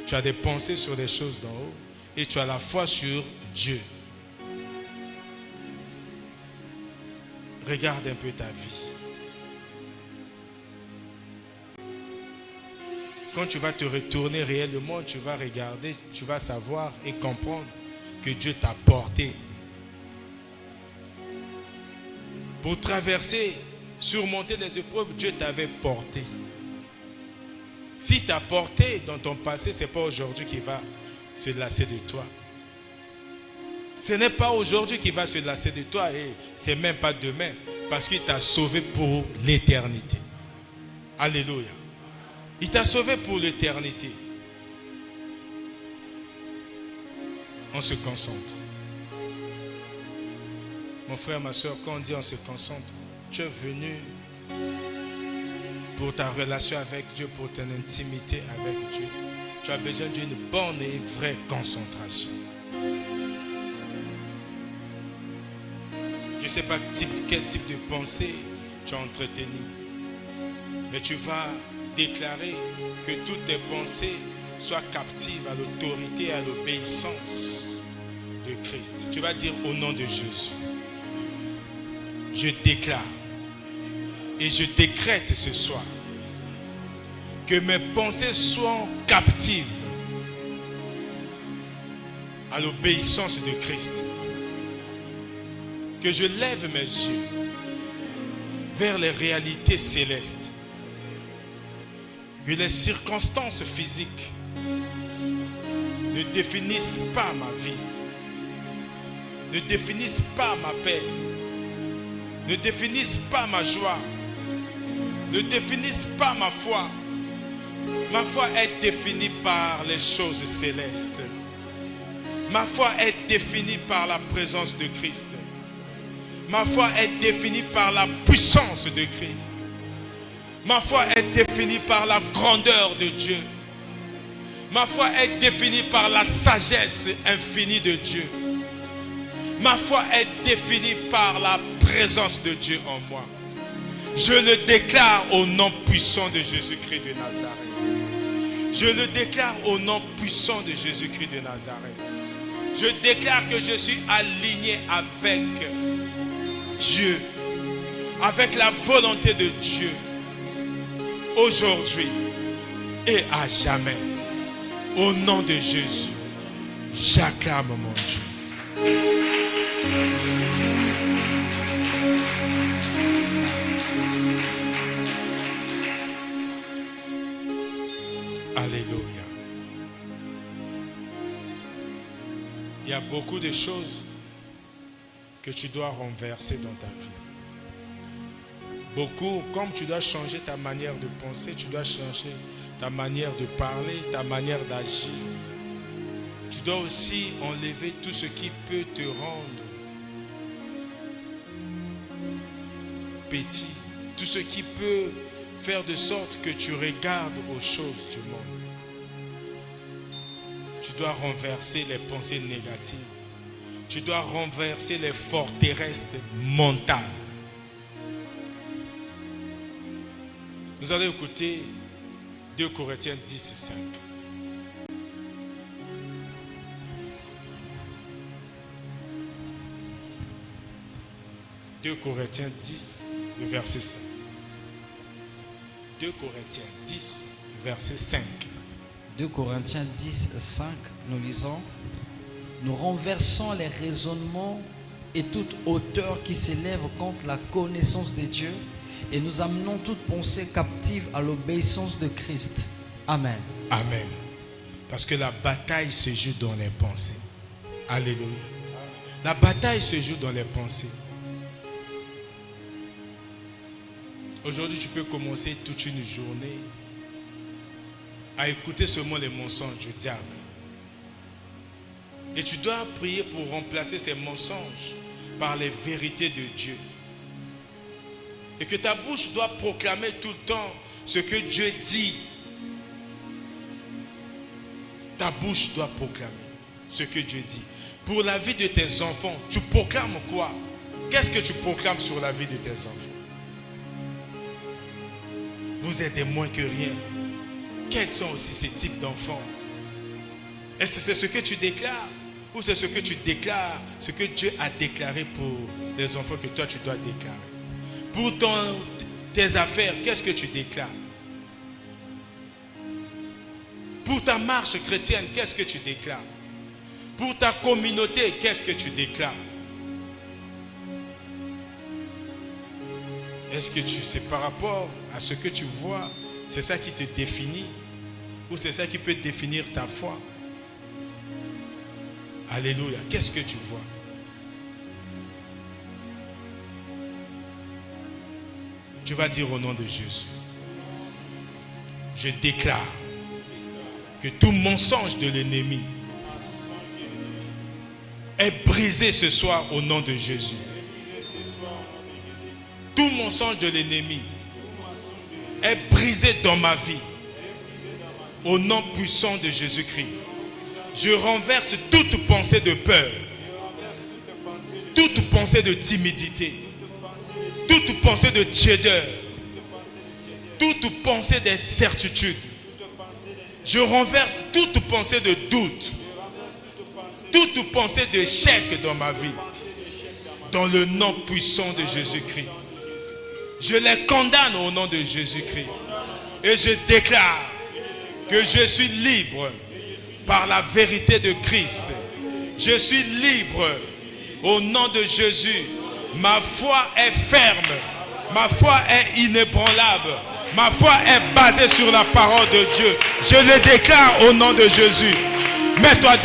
tu as des pensées sur les choses d'en haut et tu as la foi sur Dieu. Regarde un peu ta vie. Quand tu vas te retourner réellement, tu vas regarder, tu vas savoir et comprendre que Dieu t'a porté. Pour traverser, surmonter les épreuves, Dieu t'avait porté. Si tu as porté dans ton passé, ce n'est pas aujourd'hui qu'il va se lasser de toi. Ce n'est pas aujourd'hui qu'il va se lasser de toi et ce n'est même pas demain parce qu'il t'a sauvé pour l'éternité. Alléluia. Il t'a sauvé pour l'éternité. On se concentre. Mon frère, ma soeur, quand on dit on se concentre, tu es venu pour ta relation avec Dieu, pour ton intimité avec Dieu. Tu as besoin d'une bonne et vraie concentration. Je ne sais pas quel type de pensée tu as entretenu, mais tu vas déclarer que toutes tes pensées soient captives à l'autorité et à l'obéissance de Christ. Tu vas dire au nom de Jésus, je déclare et je décrète ce soir que mes pensées soient captives à l'obéissance de Christ. Que je lève mes yeux vers les réalités célestes. Que les circonstances physiques ne définissent pas ma vie, ne définissent pas ma paix, ne définissent pas ma joie, ne définissent pas ma foi. Ma foi est définie par les choses célestes. Ma foi est définie par la présence de Christ. Ma foi est définie par la puissance de Christ. Ma foi est définie par la grandeur de Dieu. Ma foi est définie par la sagesse infinie de Dieu. Ma foi est définie par la présence de Dieu en moi. Je le déclare au nom puissant de Jésus-Christ de Nazareth. Je le déclare au nom puissant de Jésus-Christ de Nazareth. Je déclare que je suis aligné avec Dieu, avec la volonté de Dieu, aujourd'hui et à jamais. Au nom de Jésus, j'acclame mon Dieu. Alléluia. Il y a beaucoup de choses que tu dois renverser dans ta vie. Beaucoup, comme tu dois changer ta manière de penser, tu dois changer ta manière de parler, ta manière d'agir. Tu dois aussi enlever tout ce qui peut te rendre petit, tout ce qui peut faire de sorte que tu regardes aux choses du monde. Tu dois renverser les pensées négatives. Tu dois renverser les forteresses mentales. Nous allons écouter 2 Corinthiens 10, 5. 2 Corinthiens 10, le verset 5. 2 Corinthiens 10, verset 5. 2 Corinthiens 10, 5, nous lisons: nous renversons les raisonnements et toute hauteur qui s'élève contre la connaissance de Dieu, et nous amenons toute pensée captive à l'obéissance de Christ. Amen. Amen. Parce que la bataille se joue dans les pensées. Alléluia. La bataille se joue dans les pensées. Aujourd'hui, tu peux commencer toute une journée à écouter seulement les mensonges du diable. Et tu dois prier pour remplacer ces mensonges par les vérités de Dieu. Et que ta bouche doit proclamer tout le temps ce que Dieu dit. Ta bouche doit proclamer ce que Dieu dit. Pour la vie de tes enfants, tu proclames quoi? Qu'est-ce que tu proclames sur la vie de tes enfants? Vous êtes des moins que rien. Quels sont aussi ces types d'enfants? Est-ce que c'est ce que tu déclares? Ou c'est ce que tu déclares, ce que Dieu a déclaré pour les enfants que toi tu dois déclarer? Pour tes affaires, qu'est-ce que tu déclares? Pour ta marche chrétienne, qu'est-ce que tu déclares? Pour ta communauté, qu'est-ce que tu déclares? Est-ce que c'est par rapport à ce que tu vois, c'est ça qui te définit? Ou c'est ça qui peut définir ta foi? Alléluia. Qu'est-ce que tu vois? Tu vas dire au nom de Jésus: je déclare que tout mensonge de l'ennemi est brisé ce soir au nom de Jésus. Tout mensonge de l'ennemi est brisé dans ma vie au nom puissant de Jésus-Christ. Je renverse toute pensée de peur, toute pensée de timidité, toute pensée de tiédeur, toute pensée d'incertitude. Je renverse toute pensée de doute, toute pensée d'échec dans ma vie, dans le nom puissant de Jésus-Christ. Je les condamne au nom de Jésus-Christ. Et je déclare que je suis libre par la vérité de Christ. Je suis libre au nom de Jésus. Ma foi est ferme. Ma foi est inébranlable. Ma foi est basée sur la parole de Dieu. Je le déclare au nom de Jésus. Mets-toi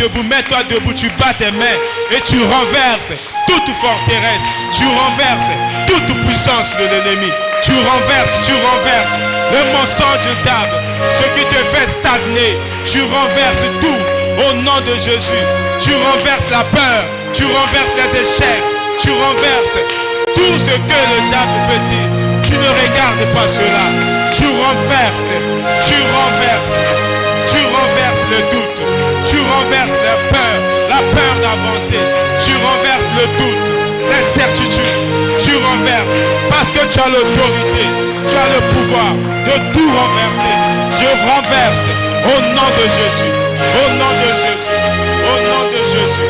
debout, tu bats tes mains et tu renverses toute forteresse. Tu renverses toute puissance de l'ennemi. Tu renverses le mensonge du diable, ce qui te fait stagner. Tu renverses tout au nom de Jésus. Tu renverses la peur, tu renverses les échecs, tu renverses tout ce que le diable peut dire. Tu ne regardes pas cela. Tu renverses le doute. Tu renverses la peur d'avancer. Tu renverses le doute, l'incertitude. Tu renverses parce que tu as l'autorité, tu as le pouvoir de tout renverser. Je renverse au nom de Jésus, au nom de Jésus, au nom de Jésus.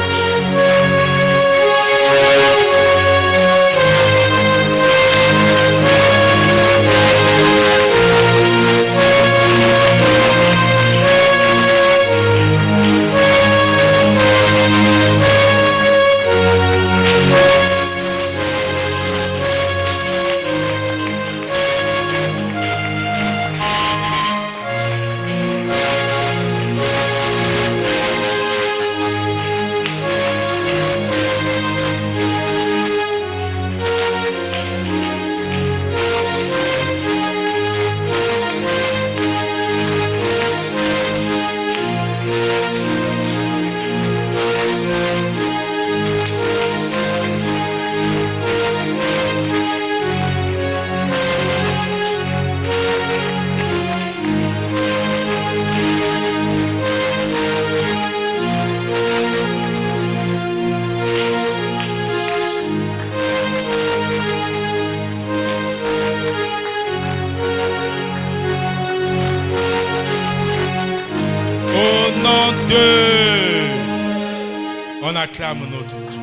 On acclame notre Dieu.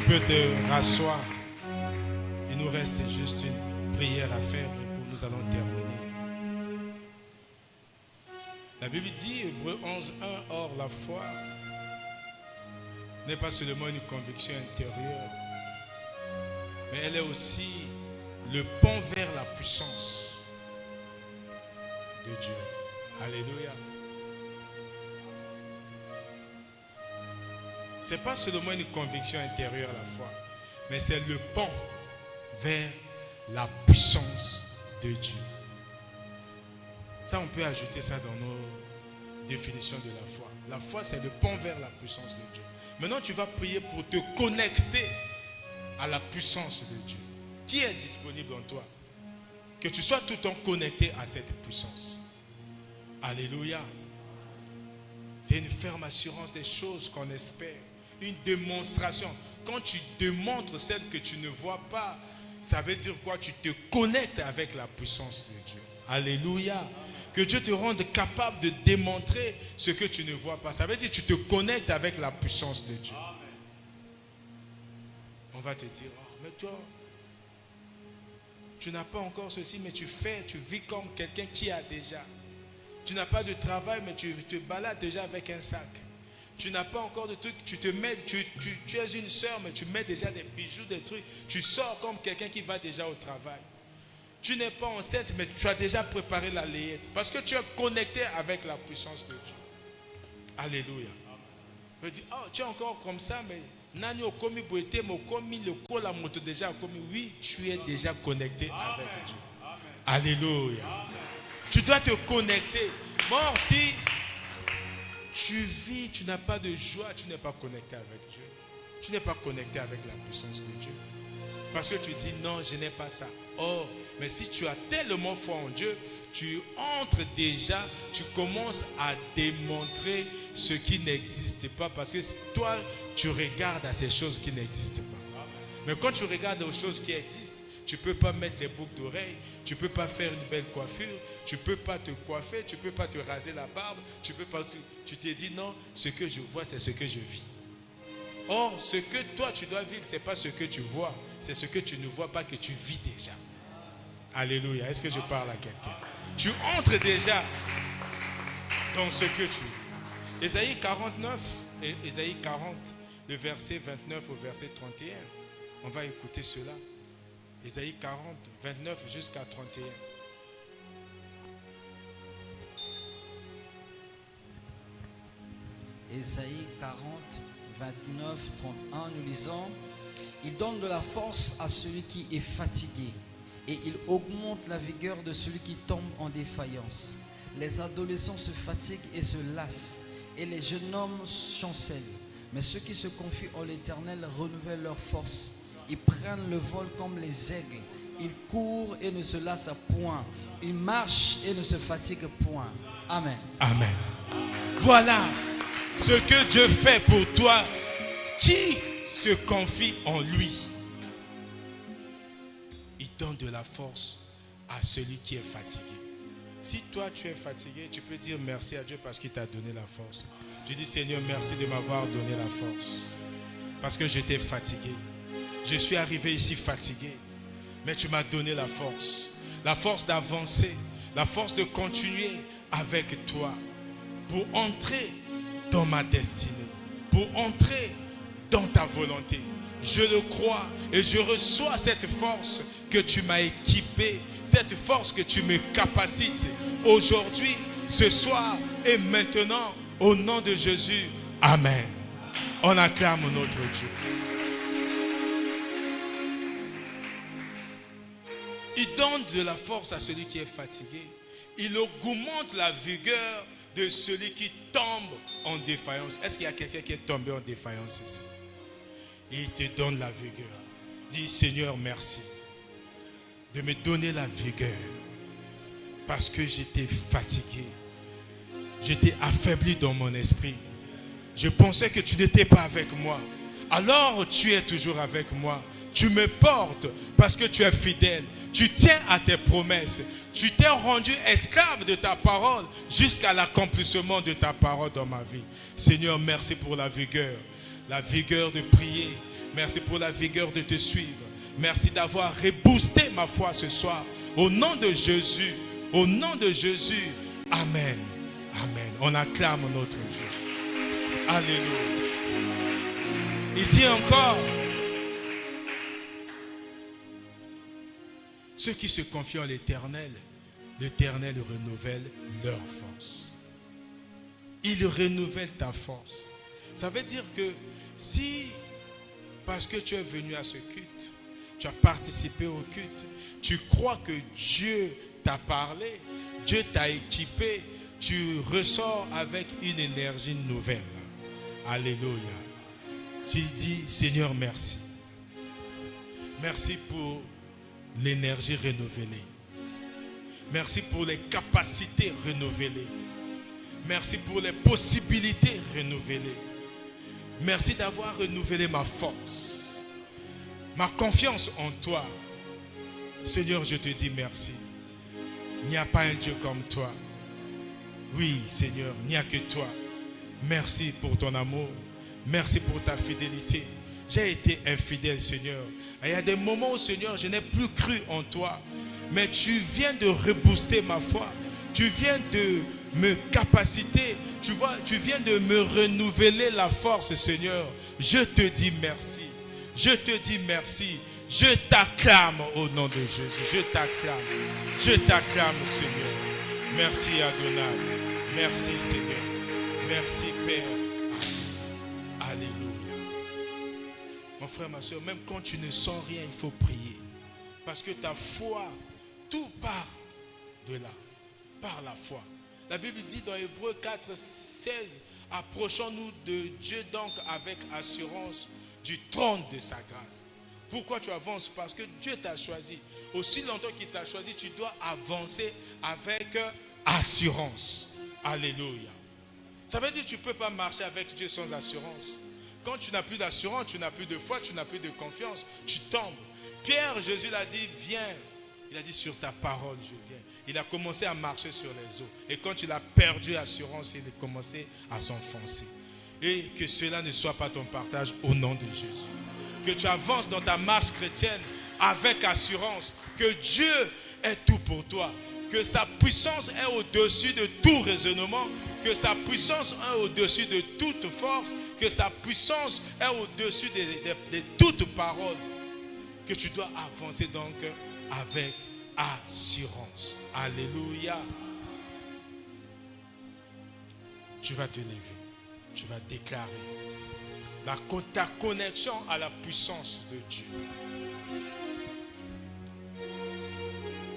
peux te rasseoir. Il nous reste juste une prière à faire et puis nous allons terminer. La Bible dit, Hébreux 11, 1, or la foi n'est pas seulement une conviction intérieure, mais elle est aussi le pont vers la puissance de Dieu. Alléluia. Ce n'est pas seulement une conviction intérieure la foi, mais c'est le pont vers la puissance de Dieu. Ça, on peut ajouter ça dans nos définitions de la foi. La foi, c'est le pont vers la puissance de Dieu. Maintenant, tu vas prier pour te connecter à la puissance de Dieu. Qui est disponible en toi? Que tu sois tout le temps connecté à cette puissance. Alléluia. C'est une ferme assurance des choses qu'on espère. Une démonstration. Quand tu démontres celle que tu ne vois pas, ça veut dire quoi? Tu te connectes avec la puissance de Dieu. Alléluia. Que Dieu te rende capable de démontrer ce que tu ne vois pas. Ça veut dire que tu te connectes avec la puissance de Dieu. On va te dire, oh, mais toi, tu n'as pas encore ceci, mais tu vis comme quelqu'un qui a déjà. Tu n'as pas de travail, mais tu te balades déjà avec un sac. Tu n'as pas encore de trucs, tu es une sœur, mais tu mets déjà des bijoux, des trucs. Tu sors comme quelqu'un qui va déjà au travail. Tu n'es pas enceinte, mais tu as déjà préparé la layette. Parce que tu es connecté avec la puissance de Dieu. Alléluia. Je dis, oh, tu es encore comme ça, mais Nani Okomi Boete, Mokomi, le Kola Moto déjà Okomi. Oui, tu es déjà connecté avec Dieu. Alléluia. Tu dois te connecter. Bon, si tu vis, tu n'as pas de joie, tu n'es pas connecté avec Dieu. Tu n'es pas connecté avec la puissance de Dieu. Parce que tu dis, non, je n'ai pas ça. Oh, mais si tu as tellement foi en Dieu, tu entres déjà, tu commences à démontrer ce qui n'existe pas. Parce que toi, tu regardes à ces choses qui n'existent pas. Mais quand tu regardes aux choses qui existent, tu ne peux pas mettre les boucles d'oreilles, tu ne peux pas faire une belle coiffure, tu ne peux pas te coiffer, tu ne peux pas te raser la barbe, tu te dis non, ce que je vois, c'est ce que je vis. Or, ce que toi tu dois vivre, ce n'est pas ce que tu vois, c'est ce que tu ne vois pas que tu vis déjà. Alléluia. Est-ce que je parle à quelqu'un? Tu entres déjà dans ce que tu vis. Ésaïe 49, Ésaïe 40, le verset 29 au verset 31. On va écouter cela. Ésaïe 40, 29 jusqu'à 31. Ésaïe 40, 29, 31, nous lisons: Il donne de la force à celui qui est fatigué, et il augmente la vigueur de celui qui tombe en défaillance. Les adolescents se fatiguent et se lassent, et les jeunes hommes chancellent. Mais ceux qui se confient en l'Éternel renouvellent leur force. Ils prennent le vol comme les aigles. Ils courent et ne se lassent point. Ils marchent et ne se fatiguent point. Amen. Amen. Voilà ce que Dieu fait pour toi qui se confie en lui. Il donne de la force à celui qui est fatigué. Si toi tu es fatigué, tu peux dire merci à Dieu parce qu'il t'a donné la force. Je dis Seigneur, merci de m'avoir donné la force. Parce que j'étais fatigué. Je suis arrivé ici fatigué. Mais tu m'as donné la force d'avancer, la force de continuer avec toi pour entrer dans ma destinée, pour entrer dans ta volonté. Je le crois et je reçois cette force que tu m'as équipée, cette force que tu me capacites aujourd'hui, ce soir et maintenant, au nom de Jésus. Amen. On acclame notre Dieu. Il donne de la force à celui qui est fatigué. Il augmente la vigueur de celui qui tombe en défaillance. Est-ce qu'il y a quelqu'un qui est tombé en défaillance ici? Il te donne la vigueur. Dis Seigneur, merci de me donner la vigueur parce que j'étais fatigué. J'étais affaibli dans mon esprit. Je pensais que tu n'étais pas avec moi. Alors tu es toujours avec moi. Tu me portes parce que tu es fidèle. Tu tiens à tes promesses. Tu t'es rendu esclave de ta parole jusqu'à l'accomplissement de ta parole dans ma vie. Seigneur, merci pour la vigueur de prier. Merci pour la vigueur de te suivre. Merci d'avoir reboosté ma foi ce soir. Au nom de Jésus, au nom de Jésus, Amen. Amen. On acclame notre Dieu. Alléluia. Il dit encore, ceux qui se confient en l'Éternel, l'Éternel renouvelle leur force. Il renouvelle ta force. Ça veut dire que si, parce que tu es venu à ce culte, tu as participé au culte, tu crois que Dieu t'a parlé, Dieu t'a équipé, tu ressors avec une énergie nouvelle. Alléluia. Tu dis, Seigneur, merci. Merci pour l'énergie renouvelée. Merci pour les capacités renouvelées. Merci pour les possibilités renouvelées. Merci d'avoir renouvelé ma force, ma confiance en toi. Seigneur, je te dis merci. Il n'y a pas un Dieu comme toi. Oui, Seigneur, il n'y a que toi. Merci pour ton amour. Merci pour ta fidélité. J'ai été infidèle, Seigneur. Il y a des moments où, Seigneur, je n'ai plus cru en toi. Mais tu viens de rebooster ma foi. Tu viens de me capaciter. Tu vois, tu viens de me renouveler la force, Seigneur. Je te dis merci. Je te dis merci. Je t'acclame au nom de Jésus. Je t'acclame. Je t'acclame, Seigneur. Merci, Adonai. Merci, Seigneur. Merci, Père. Alléluia. Mon frère, ma soeur, même quand tu ne sens rien, il faut prier. Parce que ta foi, tout part de là. Par la foi. La Bible dit dans Hébreux 4, 16, approchons-nous de Dieu donc avec assurance du trône de sa grâce. Pourquoi tu avances? Parce que Dieu t'a choisi. Aussi longtemps qu'il t'a choisi, tu dois avancer avec assurance. Alléluia. Ça veut dire que tu ne peux pas marcher avec Dieu sans assurance. Quand tu n'as plus d'assurance, tu n'as plus de foi, tu n'as plus de confiance, tu tombes. Pierre, Jésus l'a dit, viens. Il a dit, sur ta parole, je viens. Il a commencé à marcher sur les eaux. Et quand il a perdu assurance, il a commencé à s'enfoncer. Et que cela ne soit pas ton partage au nom de Jésus. Que tu avances dans ta marche chrétienne avec assurance. Que Dieu est tout pour toi. Que sa puissance est au-dessus de tout raisonnement. Que sa puissance est au-dessus de toute force. Que sa puissance est au-dessus de toute parole. Que tu dois avancer donc avec assurance. Alléluia. Tu vas te lever. Tu vas déclarer ta connexion à la puissance de Dieu.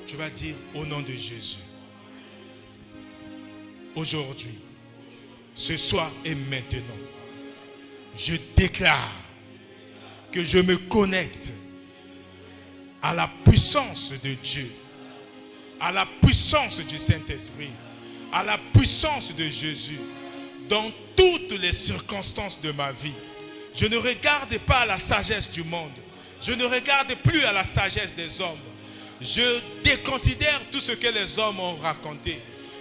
Tu vas dire au nom de Jésus. Aujourd'hui, ce soir et maintenant, je déclare que je me connecte à la puissance de Dieu, à la puissance du Saint-Esprit, à la puissance de Jésus dans toutes les circonstances de ma vie. Je ne regarde pas à la sagesse du monde. Je ne regarde plus à la sagesse des hommes. Je déconsidère tout ce que les hommes ont raconté.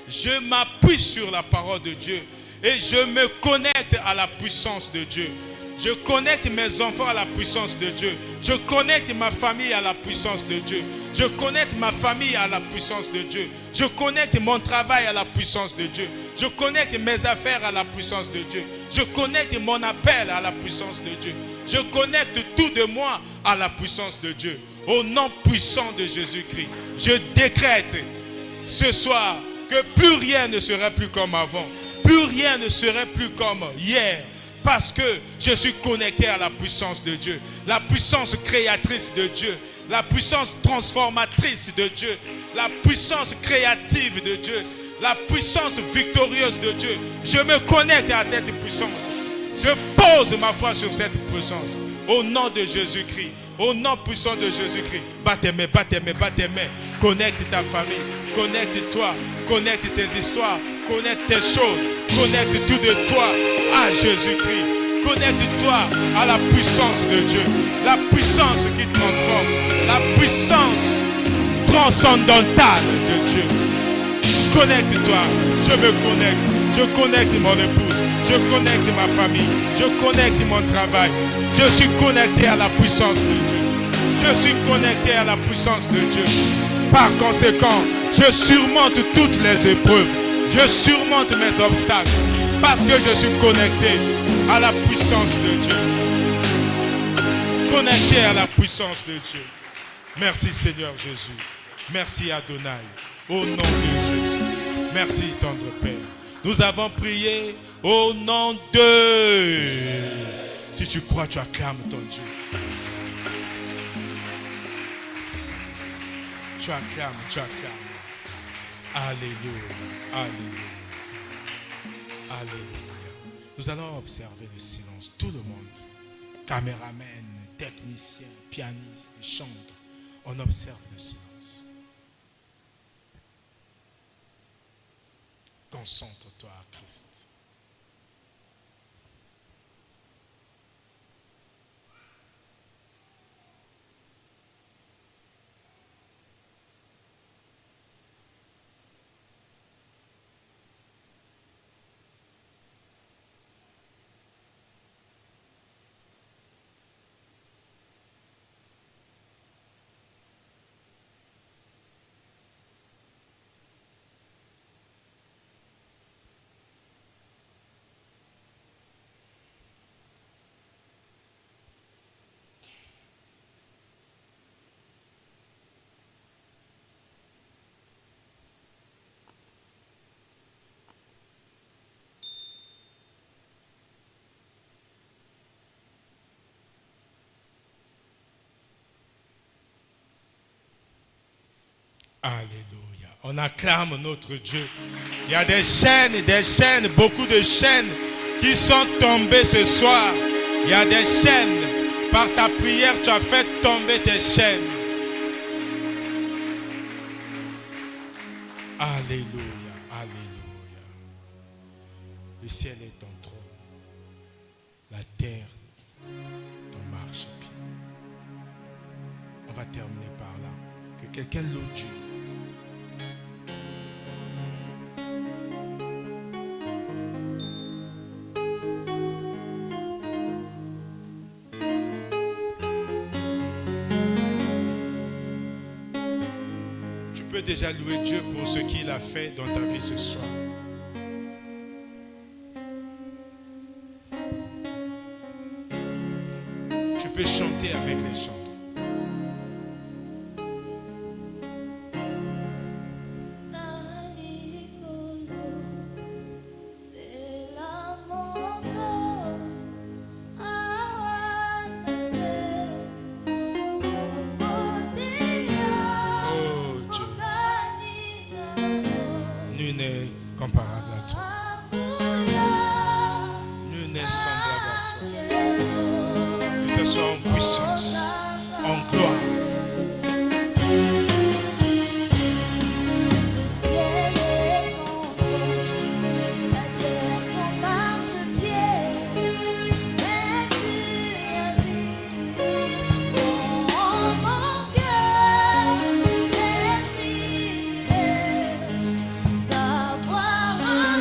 Je m'appuie sur la parole de Dieu et je me connecte à la puissance de Dieu. Je connecte mes enfants à la puissance de Dieu. Je connecte ma famille à la puissance de Dieu. Je connecte ma famille à la puissance de Dieu. Je connecte mon travail à la puissance de Dieu. Je connecte mes affaires à la puissance de Dieu. Je connecte mon appel à la puissance de Dieu. Je connecte tout de moi à la puissance de Dieu. Au nom puissant de Jésus-Christ, je décrète ce soir que plus rien ne sera plus comme avant. Plus rien ne serait plus comme hier. Parce que je suis connecté à la puissance de Dieu. La puissance créatrice de Dieu. La puissance transformatrice de Dieu. La puissance créative de Dieu. La puissance victorieuse de Dieu. Je me connecte à cette puissance. Je pose ma foi sur cette puissance. Au nom de Jésus-Christ. Au nom puissant de Jésus-Christ. Bats tes mains, bats tes mains, bats tes mains. Connecte ta famille. Connecte-toi. Connecte tes histoires. Connecte tes choses. Connecte tout de toi à Jésus-Christ. Connecte-toi à la puissance de Dieu. La puissance qui transforme. La puissance transcendantale de Dieu. Connecte-toi. Je me connecte. Je connecte mon épouse. Je connecte ma famille. Je connecte mon travail. Je suis connecté à la puissance de Dieu. Je suis connecté à la puissance de Dieu. Par conséquent, je surmonte toutes les épreuves. Je surmonte mes obstacles. Parce que je suis connecté à la puissance de Dieu. Connecté à la puissance de Dieu. Merci Seigneur Jésus. Merci Adonai. Au nom de Jésus. Merci tendre Père. Nous avons prié au nom de... Si tu crois, tu acclames ton Dieu. Tu acclames, tu acclames. Alléluia, alléluia, alléluia. Nous allons observer le silence. Tout le monde, caméraman, technicien, pianiste, chanteur, on observe le silence. Concentre-toi à Christ. Alléluia. On acclame notre Dieu. Il y a des chaînes, beaucoup de chaînes qui sont tombées ce soir. Il y a des chaînes. Par ta prière, tu as fait tomber tes chaînes. Alléluia, alléluia. Le ciel est ton trône. La terre, ton marchepied. On va terminer par là. Que quelqu'un loue Dieu. Tu peux déjà louer Dieu pour ce qu'il a fait dans ta vie ce soir. Tu peux chanter avec les chanteurs. Comparable à toi. Nul n'est semblable à toi. Que ce soit en puissance, en gloire. D'avoir un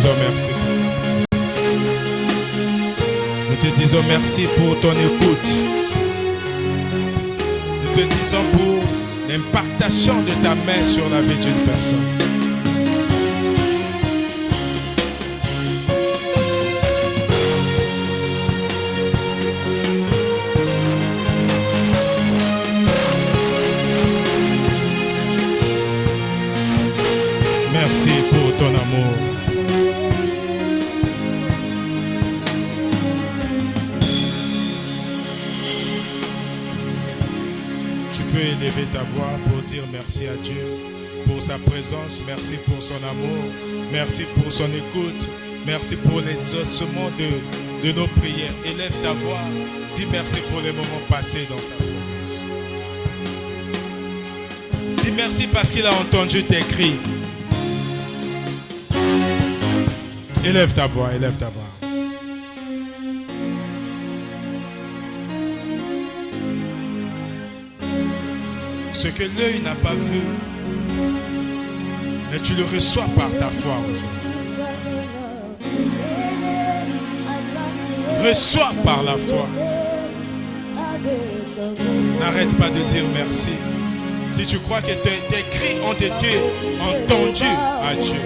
disons merci. Nous te disons merci pour ton écoute. Nous te disons pour l'impactation de ta main sur la vie d'une personne. Merci pour ton amour. Tu peux élever ta voix pour dire merci à Dieu pour sa présence, merci pour son amour, merci pour son écoute, merci pour l'exaucement de nos prières. Élève ta voix, dis merci pour les moments passés dans sa présence. Dis merci parce qu'il a entendu tes cris. Élève ta voix, élève ta voix. Ce que l'œil n'a pas vu, mais tu le reçois par ta foi aujourd'hui. Reçois par la foi. N'arrête pas de dire merci. Si tu crois que tes cris ont été entendus à Dieu.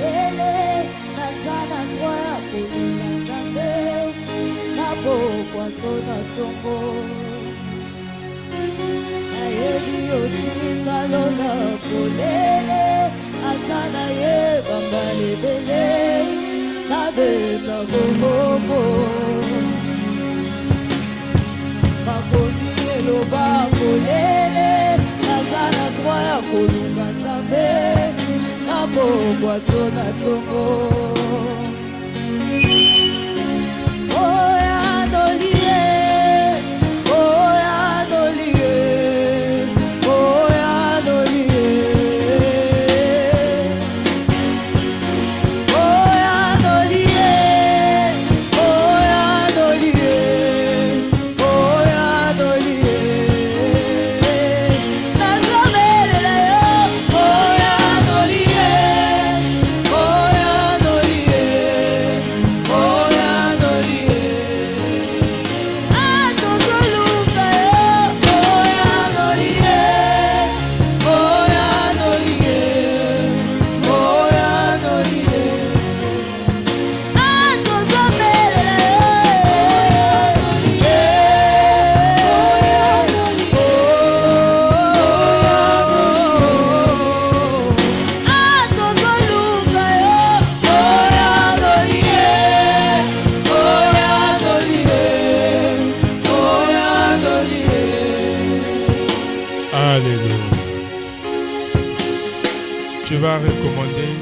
Tu vas recommander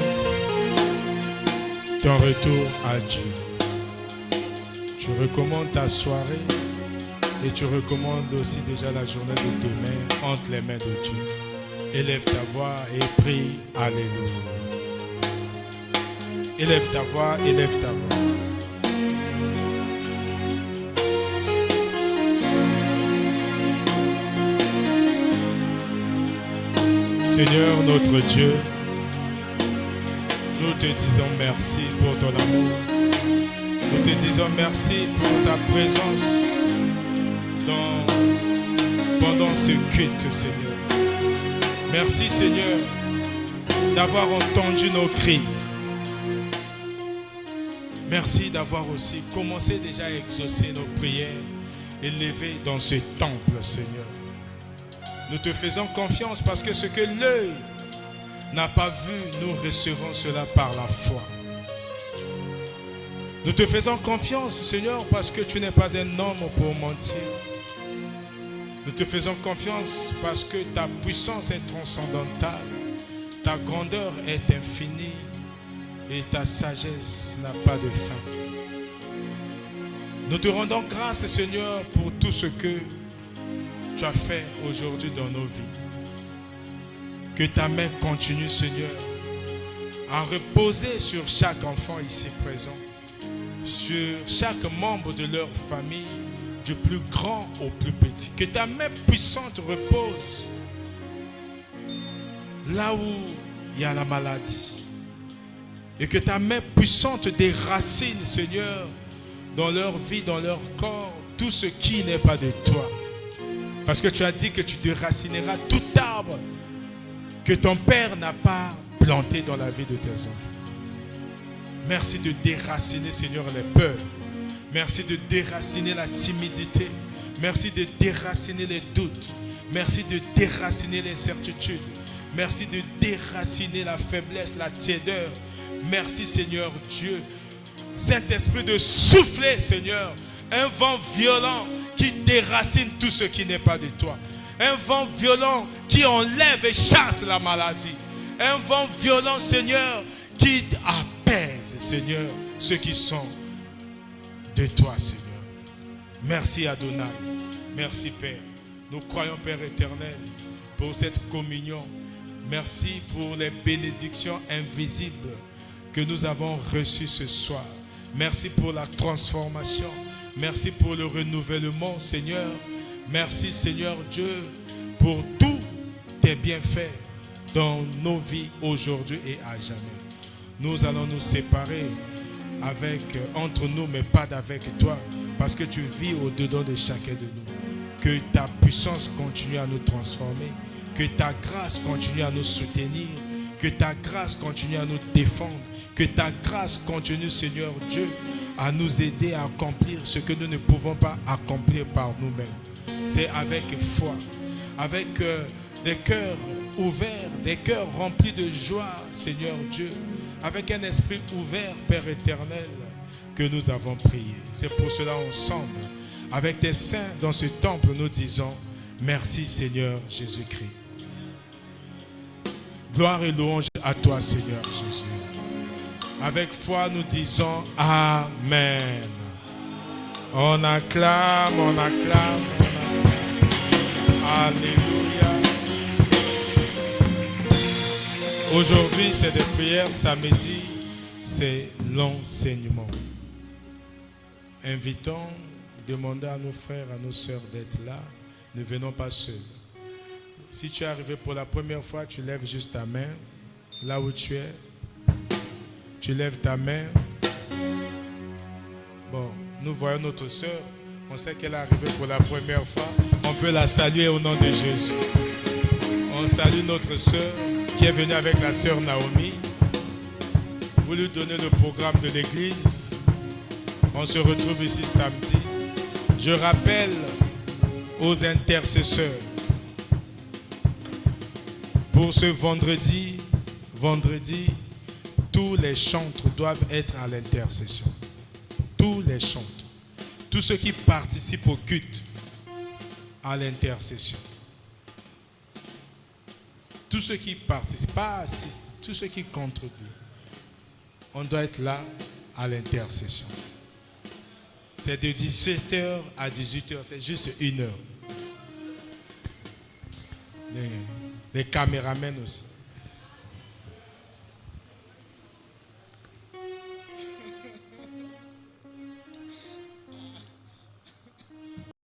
ton retour à Dieu. Tu recommandes ta soirée et tu recommandes aussi déjà la journée de demain entre les mains de Dieu. Élève ta voix et prie. Alléluia. Élève ta voix, élève ta voix. Seigneur notre Dieu, nous te disons merci pour ton amour. Nous te disons merci pour ta présence pendant ce culte, Seigneur. Merci, Seigneur, d'avoir entendu nos cris. Merci d'avoir aussi commencé déjà à exaucer nos prières élevées dans ce temple, Seigneur. Nous te faisons confiance parce que ce que l'œil n'a pas vu, nous recevons cela par la foi. Nous te faisons confiance, Seigneur, parce que tu n'es pas un homme pour mentir. Nous te faisons confiance parce que ta puissance est transcendantale, ta grandeur est infinie et ta sagesse n'a pas de fin. Nous te rendons grâce, Seigneur, pour tout ce que tu as fait aujourd'hui dans nos vies. Que ta main continue, Seigneur, à reposer sur chaque enfant ici présent, sur chaque membre de leur famille, du plus grand au plus petit. Que ta main puissante repose là où il y a la maladie. Et que ta main puissante déracine, Seigneur, dans leur vie, dans leur corps, tout ce qui n'est pas de toi. Parce que tu as dit que tu déracineras tout arbre que ton Père n'a pas planté dans la vie de tes enfants. Merci de déraciner, Seigneur, les peurs. Merci de déraciner la timidité. Merci de déraciner les doutes. Merci de déraciner l'incertitude. Merci de déraciner la faiblesse, la tiédeur. Merci, Seigneur Dieu. Saint-Esprit, de souffler, Seigneur, un vent violent qui déracine tout ce qui n'est pas de toi. Un vent violent qui enlève et chasse la maladie. Un vent violent, Seigneur, qui apaise, Seigneur, ceux qui sont de toi, Seigneur. Merci Adonai. Merci Père. Nous croyons, Père éternel, pour cette communion. Merci pour les bénédictions invisibles que nous avons reçues ce soir. Merci pour la transformation. Merci pour le renouvellement, Seigneur. Merci, Seigneur Dieu, pour tous tes bienfaits dans nos vies aujourd'hui et à jamais. Nous allons nous séparer entre nous, mais pas d'avec toi, parce que tu vis au-dedans de chacun de nous. Que ta puissance continue à nous transformer, que ta grâce continue à nous soutenir, que ta grâce continue à nous défendre, que ta grâce continue, Seigneur Dieu, à nous aider à accomplir ce que nous ne pouvons pas accomplir par nous-mêmes. C'est avec foi, avec des cœurs ouverts, des cœurs remplis de joie, Seigneur Dieu, avec un esprit ouvert, Père éternel, que nous avons prié. C'est pour cela ensemble, avec tes saints dans ce temple, nous disons merci Seigneur Jésus-Christ. Gloire et louange à toi Seigneur Jésus. Avec foi nous disons Amen. On acclame, on acclame. Alléluia. Aujourd'hui c'est des prières, samedi c'est l'enseignement. Invitons, demandons à nos frères, à nos sœurs d'être là. Ne venons pas seuls. Si tu es arrivé pour la première fois, tu lèves juste ta main. Là où tu es, tu lèves ta main. Bon, nous voyons notre sœur. On sait qu'elle est arrivée pour la première fois. On peut la saluer au nom de Jésus. On salue notre sœur qui est venue avec la sœur Naomi. Vous lui donnez le programme de l'église. On se retrouve ici samedi. Je rappelle aux intercesseurs pour ce vendredi, tous les chantres doivent être à l'intercession. Tous les chantres. Tous ceux qui participent au culte à l'intercession. Tous ceux qui participent, pas assistent, tous ceux qui contribuent. On doit être là à l'intercession. C'est de 17h à 18h, c'est juste 1 heure. Les caméramens aussi.